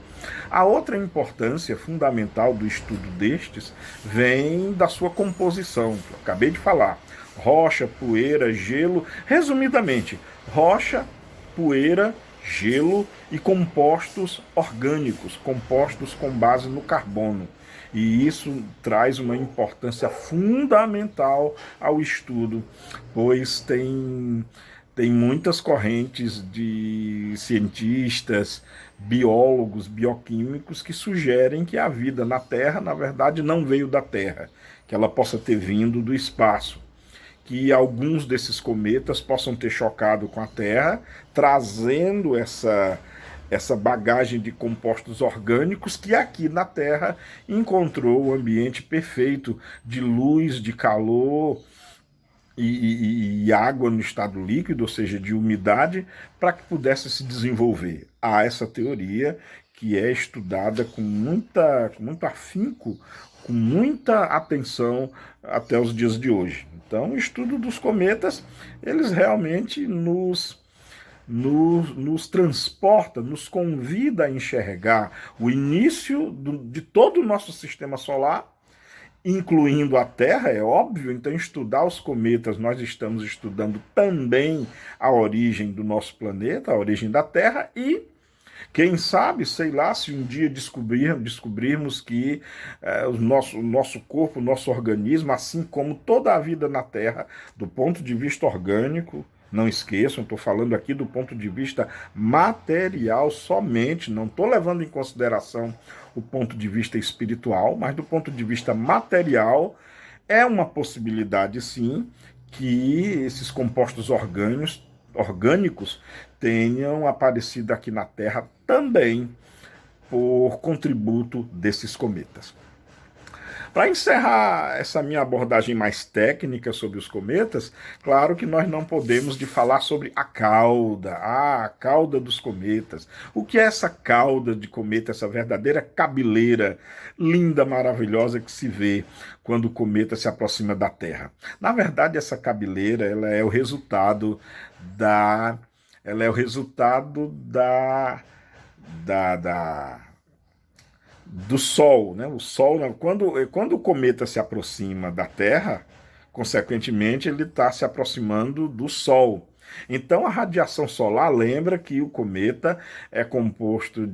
A outra importância fundamental do estudo destes vem da sua composição, que eu acabei de falar. Rocha, poeira, gelo, resumidamente, rocha, poeira, gelo e compostos orgânicos, compostos com base no carbono. E isso traz uma importância fundamental ao estudo, pois tem muitas correntes de cientistas, biólogos, bioquímicos que sugerem que a vida na Terra, na verdade, não veio da Terra, que ela possa ter vindo do espaço, que alguns desses cometas possam ter chocado com a Terra, trazendo essa bagagem de compostos orgânicos que aqui na Terra encontrou o ambiente perfeito de luz, de calor e água no estado líquido, ou seja, de umidade, para que pudesse se desenvolver. Há essa teoria que é estudada com muito afinco, com muita atenção até os dias de hoje. Então, o estudo dos cometas, eles realmente nos transporta, nos convida a enxergar o início de todo o nosso sistema solar, incluindo a Terra, é óbvio. Então, estudar os cometas, nós estamos estudando também a origem do nosso planeta, a origem da Terra, e quem sabe, sei lá, se um dia descobrirmos que o nosso corpo, o nosso organismo, assim como toda a vida na Terra, do ponto de vista orgânico, não esqueçam, estou falando aqui do ponto de vista material somente, não estou levando em consideração o ponto de vista espiritual, mas do ponto de vista material, é uma possibilidade sim que esses compostos orgânicos tenham aparecido aqui na Terra também por contributo desses cometas. Para encerrar essa minha abordagem mais técnica sobre os cometas, claro que nós não podemos de falar sobre a cauda dos cometas. O que é essa cauda de cometa, essa verdadeira cabeleira linda, maravilhosa que se vê quando o cometa se aproxima da Terra? Na verdade, essa cabeleira, ela é o resultado da ela é o resultado da do Sol, né? O Sol, quando o cometa se aproxima da Terra, consequentemente ele está se aproximando do Sol. Então a radiação solar lembra que o cometa é composto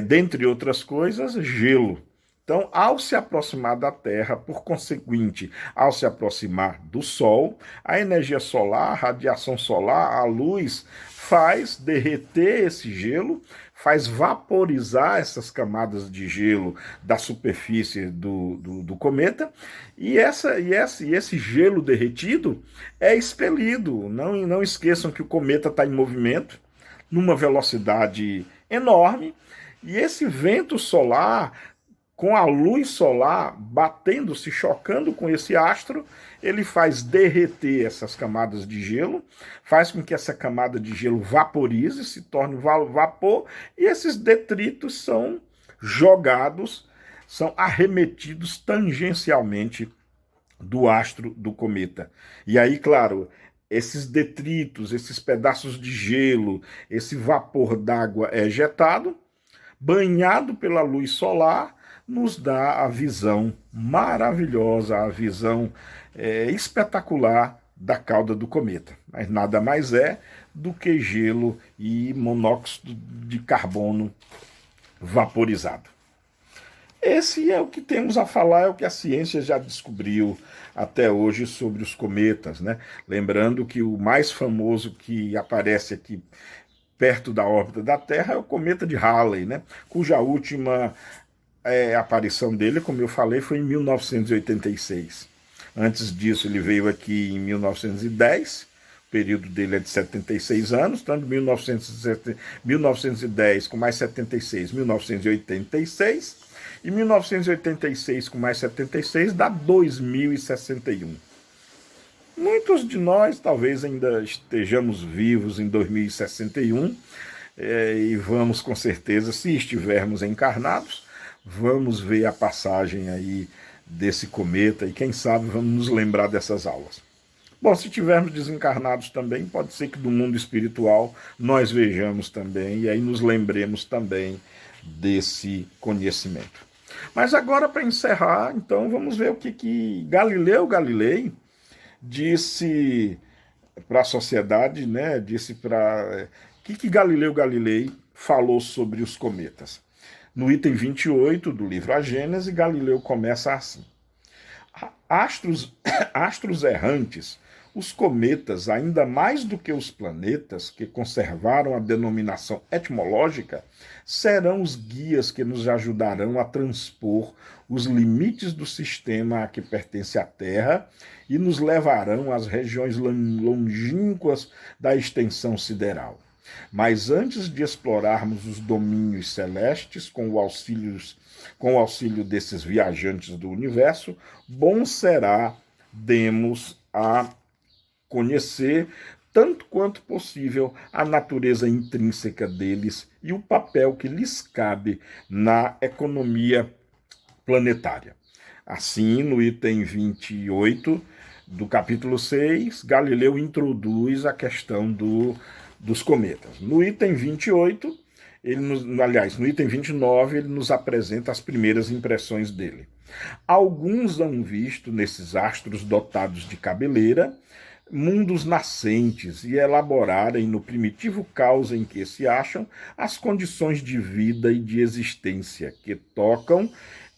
dentre outras coisas, gelo. Então, ao se aproximar da Terra, por conseguinte, ao se aproximar do Sol, a energia solar, a radiação solar, a luz, faz derreter esse gelo, faz vaporizar essas camadas de gelo da superfície do cometa, e esse gelo derretido é expelido. Não esqueçam que o cometa está em movimento, numa velocidade enorme, e esse vento solar, com a luz solar batendo, se chocando com esse astro, ele faz derreter essas camadas de gelo, faz com que essa camada de gelo vaporize, se torne vapor, e esses detritos são jogados, são arremetidos tangencialmente do astro do cometa. E aí, claro, esses detritos, esses pedaços de gelo, esse vapor d'água é ejetado, banhado pela luz solar, nos dá a visão maravilhosa, a visão espetacular da cauda do cometa. Mas nada mais é do que gelo e monóxido de carbono vaporizado. Esse é o que temos a falar, é o que a ciência já descobriu até hoje sobre os cometas, né? Lembrando que o mais famoso que aparece aqui perto da órbita da Terra é o cometa de Halley, né? Cuja última aparição dele, como eu falei, foi em 1986. Antes disso, ele veio aqui em 1910, o período dele é de 76 anos, então de 1910 com mais 76, 1986, e 1986 com mais 76 dá 2061. Muitos de nós talvez ainda estejamos vivos em 2061, e vamos com certeza, se estivermos encarnados, vamos ver a passagem aí desse cometa e quem sabe vamos nos lembrar dessas aulas. Bom, se tivermos desencarnados também, pode ser que do mundo espiritual nós vejamos também e aí nos lembremos também desse conhecimento. Mas agora, para encerrar, então vamos ver o que Galileu Galilei disse para a sociedade, né? Disse para o que Galileu Galilei falou sobre os cometas. No item 28 do livro A Gênese, Galileu começa assim: astros errantes, os cometas, ainda mais do que os planetas, que conservaram a denominação etimológica, serão os guias que nos ajudarão a transpor os limites do sistema a que pertence a Terra e nos levarão às regiões longínquas da extensão sideral. Mas antes de explorarmos os domínios celestes com o auxílio desses viajantes do universo, bom será demos a conhecer, tanto quanto possível, a natureza intrínseca deles e o papel que lhes cabe na economia planetária. Assim, no item 28 do capítulo 6, Galileu introduz a questão dos cometas. No item 28, no item 29, ele nos apresenta as primeiras impressões dele. Alguns hão visto nesses astros dotados de cabeleira mundos nascentes e elaborarem no primitivo caos em que se acham as condições de vida e de existência que tocam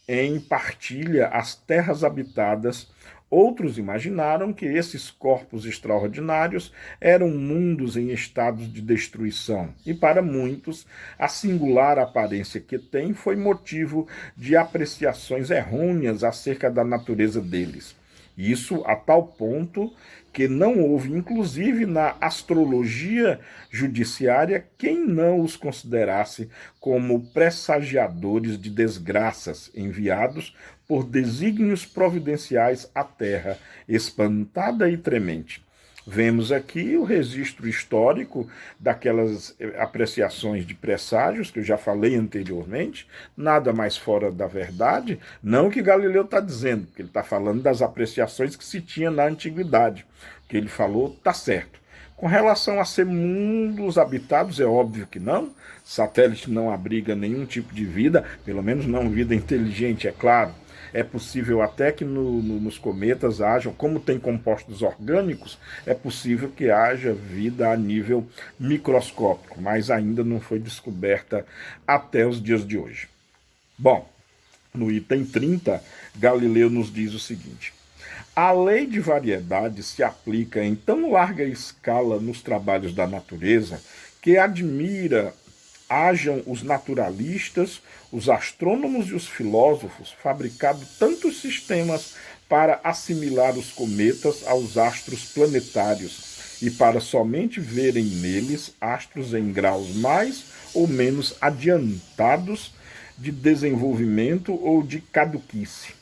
em partilha as terras habitadas. Outros imaginaram que esses corpos extraordinários eram mundos em estados de destruição, e para muitos, a singular aparência que têm foi motivo de apreciações errôneas acerca da natureza deles. Isso a tal ponto que não houve, inclusive na astrologia judiciária, quem não os considerasse como pressagiadores de desgraças enviados por desígnios providenciais à terra, espantada e tremente. Vemos aqui o registro histórico daquelas apreciações de presságios que eu já falei anteriormente, nada mais fora da verdade, não o que Galileu está dizendo, porque ele está falando das apreciações que se tinha na antiguidade. O que ele falou está certo. Com relação a ser mundos habitados, é óbvio que não. Satélite não abriga nenhum tipo de vida, pelo menos não vida inteligente, é claro. É possível até que nos cometas hajam, como tem compostos orgânicos, é possível que haja vida a nível microscópico, mas ainda não foi descoberta até os dias de hoje. Bom, no item 30, Galileu nos diz o seguinte: a lei de variedade se aplica em tão larga escala nos trabalhos da natureza que admira hajam os naturalistas, os astrônomos e os filósofos fabricado tantos sistemas para assimilar os cometas aos astros planetários e para somente verem neles astros em graus mais ou menos adiantados de desenvolvimento ou de caduquice.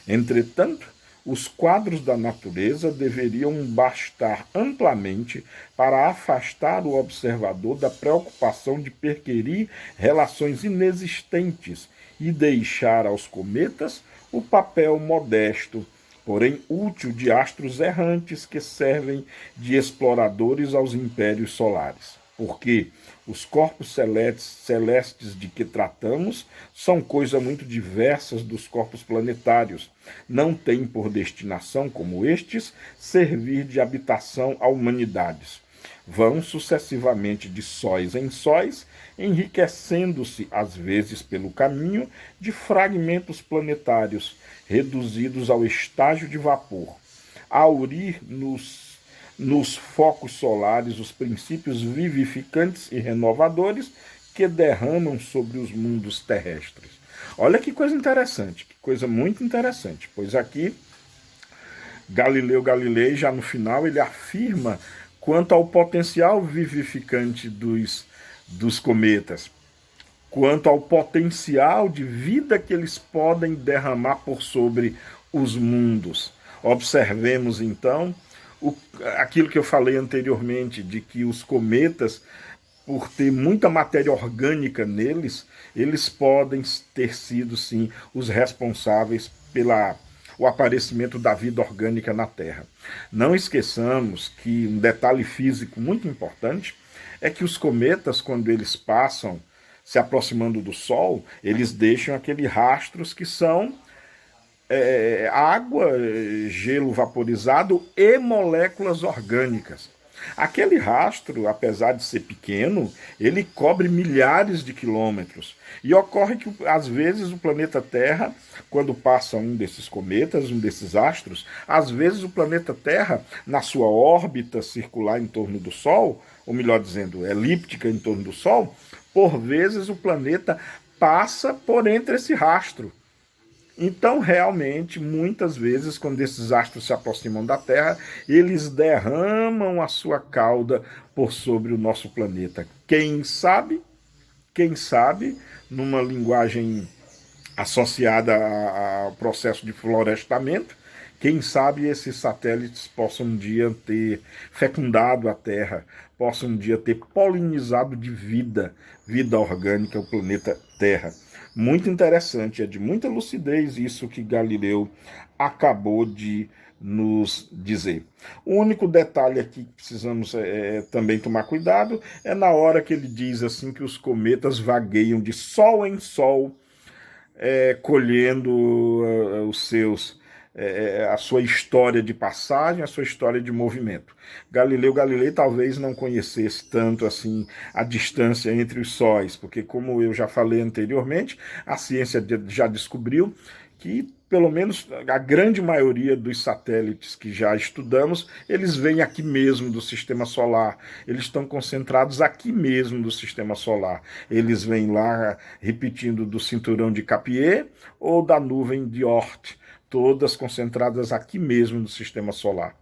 Entretanto, os quadros da natureza deveriam bastar amplamente para afastar o observador da preocupação de perquirir relações inexistentes e deixar aos cometas o papel modesto, porém útil, de astros errantes que servem de exploradores aos impérios solares. Porque os corpos celestes de que tratamos são coisas muito diversas dos corpos planetários. Não têm por destinação, como estes, servir de habitação a humanidades. Vão sucessivamente de sóis em sóis, enriquecendo-se, às vezes pelo caminho, de fragmentos planetários, reduzidos ao estágio de vapor. A aurir nos focos solares os princípios vivificantes e renovadores que derramam sobre os mundos terrestres. Olha que coisa interessante, que coisa muito interessante, pois aqui Galileu Galilei, já no final, ele afirma quanto ao potencial vivificante dos cometas, quanto ao potencial de vida que eles podem derramar por sobre os mundos. Observemos então aquilo que eu falei anteriormente, de que os cometas, por ter muita matéria orgânica neles, eles podem ter sido, sim, os responsáveis o aparecimento da vida orgânica na Terra. Não esqueçamos que um detalhe físico muito importante é que os cometas, quando eles passam se aproximando do Sol, eles deixam aqueles rastros que são água, gelo vaporizado e moléculas orgânicas. Aquele rastro, apesar de ser pequeno, ele cobre milhares de quilômetros. E ocorre que, às vezes, o planeta Terra, quando passa um desses cometas, um desses astros, às vezes o planeta Terra, na sua órbita circular em torno do Sol, ou melhor dizendo, elíptica em torno do Sol, por vezes o planeta passa por entre esse rastro. Então, realmente, muitas vezes, quando esses astros se aproximam da Terra, eles derramam a sua cauda por sobre o nosso planeta. Quem sabe, numa linguagem associada ao processo de florestamento, quem sabe esses satélites possam um dia ter fecundado a Terra, possam um dia ter polinizado de vida orgânica o planeta Terra. Muito interessante, é de muita lucidez isso que Galileu acabou de nos dizer. O único detalhe aqui que precisamos também tomar cuidado é na hora que ele diz assim que os cometas vagueiam de sol em sol, colhendo a sua história de passagem, a sua história de movimento. Galileu Galilei talvez não conhecesse tanto assim a distância entre os sóis, porque, como eu já falei anteriormente, a ciência já descobriu que pelo menos a grande maioria dos satélites que já estudamos, eles vêm aqui mesmo do sistema solar. Eles estão concentrados aqui mesmo do sistema solar. Eles vêm lá, repetindo, do cinturão de Capier ou da nuvem de Oort, todas concentradas aqui mesmo no sistema solar.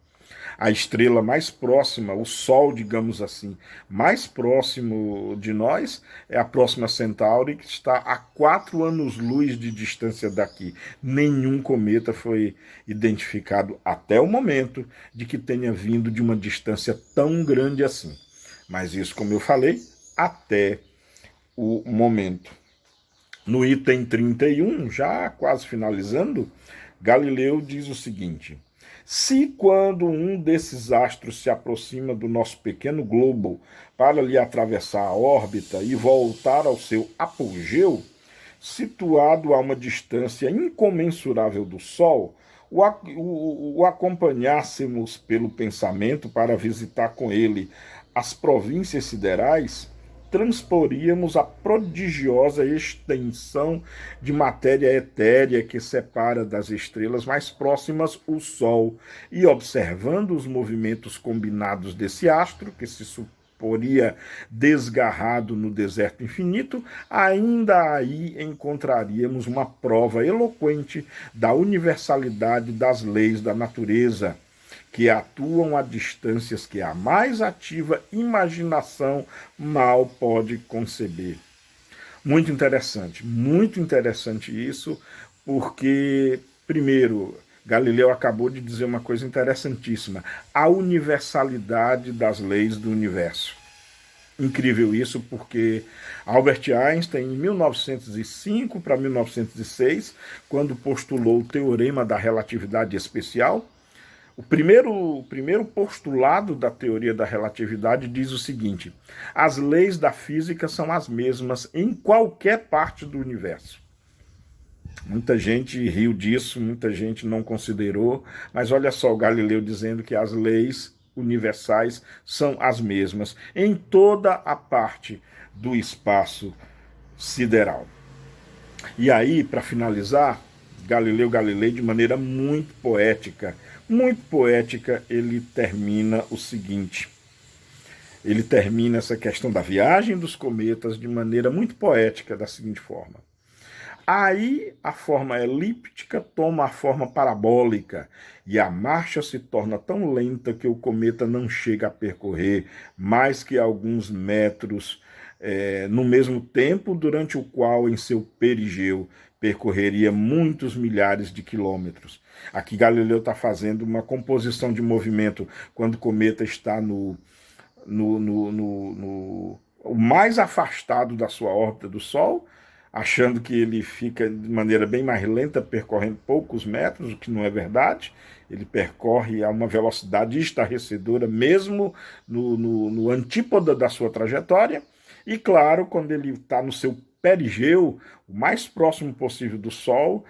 A estrela mais próxima, o Sol, digamos assim, mais próximo de nós é a Próxima Centauri, que está a 4 anos-luz de distância daqui. Nenhum cometa foi identificado até o momento de que tenha vindo de uma distância tão grande assim. Mas isso, como eu falei, até o momento. No item 31, já quase finalizando, Galileu diz o seguinte: se quando um desses astros se aproxima do nosso pequeno globo para lhe atravessar a órbita e voltar ao seu apogeu, situado a uma distância incomensurável do Sol, o acompanhássemos pelo pensamento para visitar com ele as províncias siderais, transporíamos a prodigiosa extensão de matéria etérea que separa das estrelas mais próximas o Sol, e observando os movimentos combinados desse astro, que se suporia desgarrado no deserto infinito, ainda aí encontraríamos uma prova eloquente da universalidade das leis da natureza, que atuam a distâncias que a mais ativa imaginação mal pode conceber. Muito interessante isso, porque, primeiro, Galileu acabou de dizer uma coisa interessantíssima: a universalidade das leis do universo. Incrível isso, porque Albert Einstein, em 1905 para 1906, quando postulou o teorema da relatividade especial, o primeiro postulado da teoria da relatividade diz o seguinte: as leis da física são as mesmas em qualquer parte do universo. Muita gente riu disso, muita gente não considerou, mas olha só o Galileu dizendo que as leis universais são as mesmas em toda a parte do espaço sideral. E aí, para finalizar, Galileu Galilei, de maneira muito poética, ele termina o seguinte. Ele termina essa questão da viagem dos cometas de maneira muito poética, da seguinte forma: aí a forma elíptica toma a forma parabólica e a marcha se torna tão lenta que o cometa não chega a percorrer mais que alguns metros no mesmo tempo durante o qual em seu perigeu percorreria muitos milhares de quilômetros. Aqui Galileu está fazendo uma composição de movimento quando o cometa está o mais afastado da sua órbita do Sol, achando que ele fica de maneira bem mais lenta, percorrendo poucos metros, o que não é verdade. Ele percorre a uma velocidade estarrecedora, mesmo no antípoda da sua trajetória. E claro, quando ele está no seu perigeu, o mais próximo possível do Sol,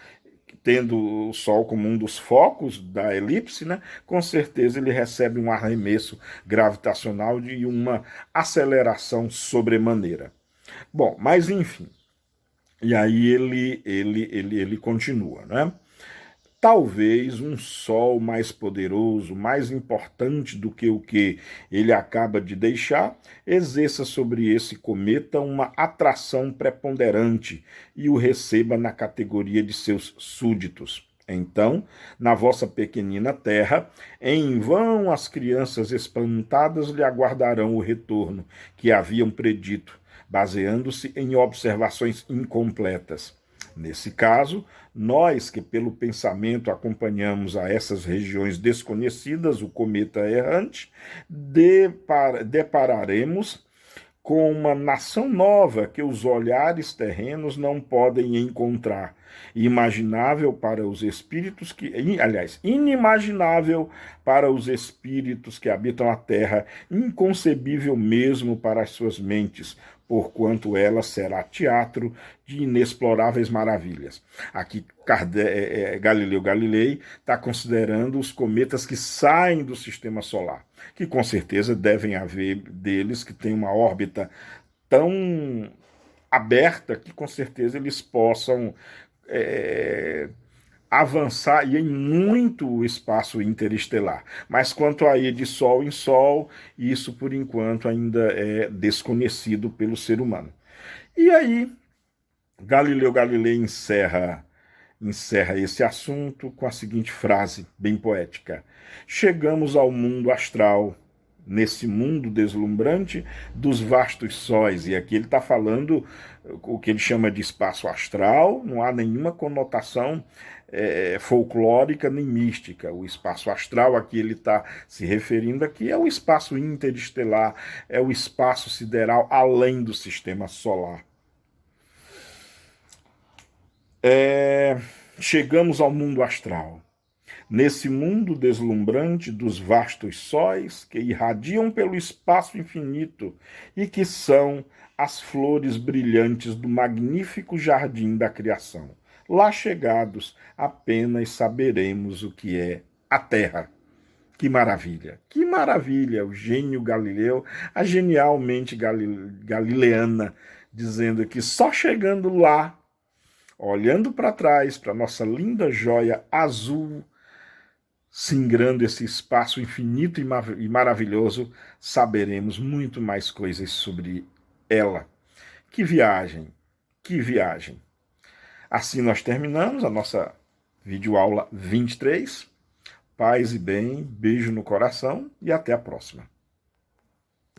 tendo o Sol como um dos focos da elipse, né, com certeza ele recebe um arremesso gravitacional de uma aceleração sobremaneira. Bom, mas enfim. E aí ele continua, né? Talvez um Sol mais poderoso, mais importante do que o que ele acaba de deixar, exerça sobre esse cometa uma atração preponderante e o receba na categoria de seus súditos. Então, na vossa pequenina terra, em vão as crianças espantadas lhe aguardarão o retorno que haviam predito, baseando-se em observações incompletas. Nesse caso, nós que pelo pensamento acompanhamos a essas regiões desconhecidas o cometa errante, depararemos com uma nação nova que os olhares terrenos não podem encontrar, imaginável para os espíritos que, aliás, inimaginável para os espíritos que habitam a terra, inconcebível mesmo para as suas mentes, porquanto ela será teatro de inexploráveis maravilhas. Aqui Galileu Galilei está considerando os cometas que saem do sistema solar, que com certeza devem haver deles que têm uma órbita tão aberta que com certeza eles possam avançar e em muito espaço interestelar. Mas quanto a ir de Sol em Sol, isso por enquanto ainda é desconhecido pelo ser humano. E aí, Galileu Galilei encerra encerra esse assunto com a seguinte frase, bem poética: chegamos ao mundo astral, nesse mundo deslumbrante dos vastos sóis. E aqui ele está falando o que ele chama de espaço astral, não há nenhuma conotação folclórica nem mística. O espaço astral aqui ele está se referindo aqui é o espaço interestelar, é o espaço sideral além do sistema solar. Chegamos ao mundo astral. Nesse mundo deslumbrante dos vastos sóis que irradiam pelo espaço infinito e que são as flores brilhantes do magnífico jardim da criação. Lá chegados, apenas saberemos o que é a Terra. Que maravilha! Que maravilha! O gênio Galileu, a genial mente galileana, dizendo que só chegando lá, olhando para trás, para nossa linda joia azul, singrando esse espaço infinito e maravilhoso, saberemos muito mais coisas sobre ela. Que viagem! Que viagem! Assim nós terminamos a nossa videoaula 23. Paz e bem, beijo no coração e até a próxima.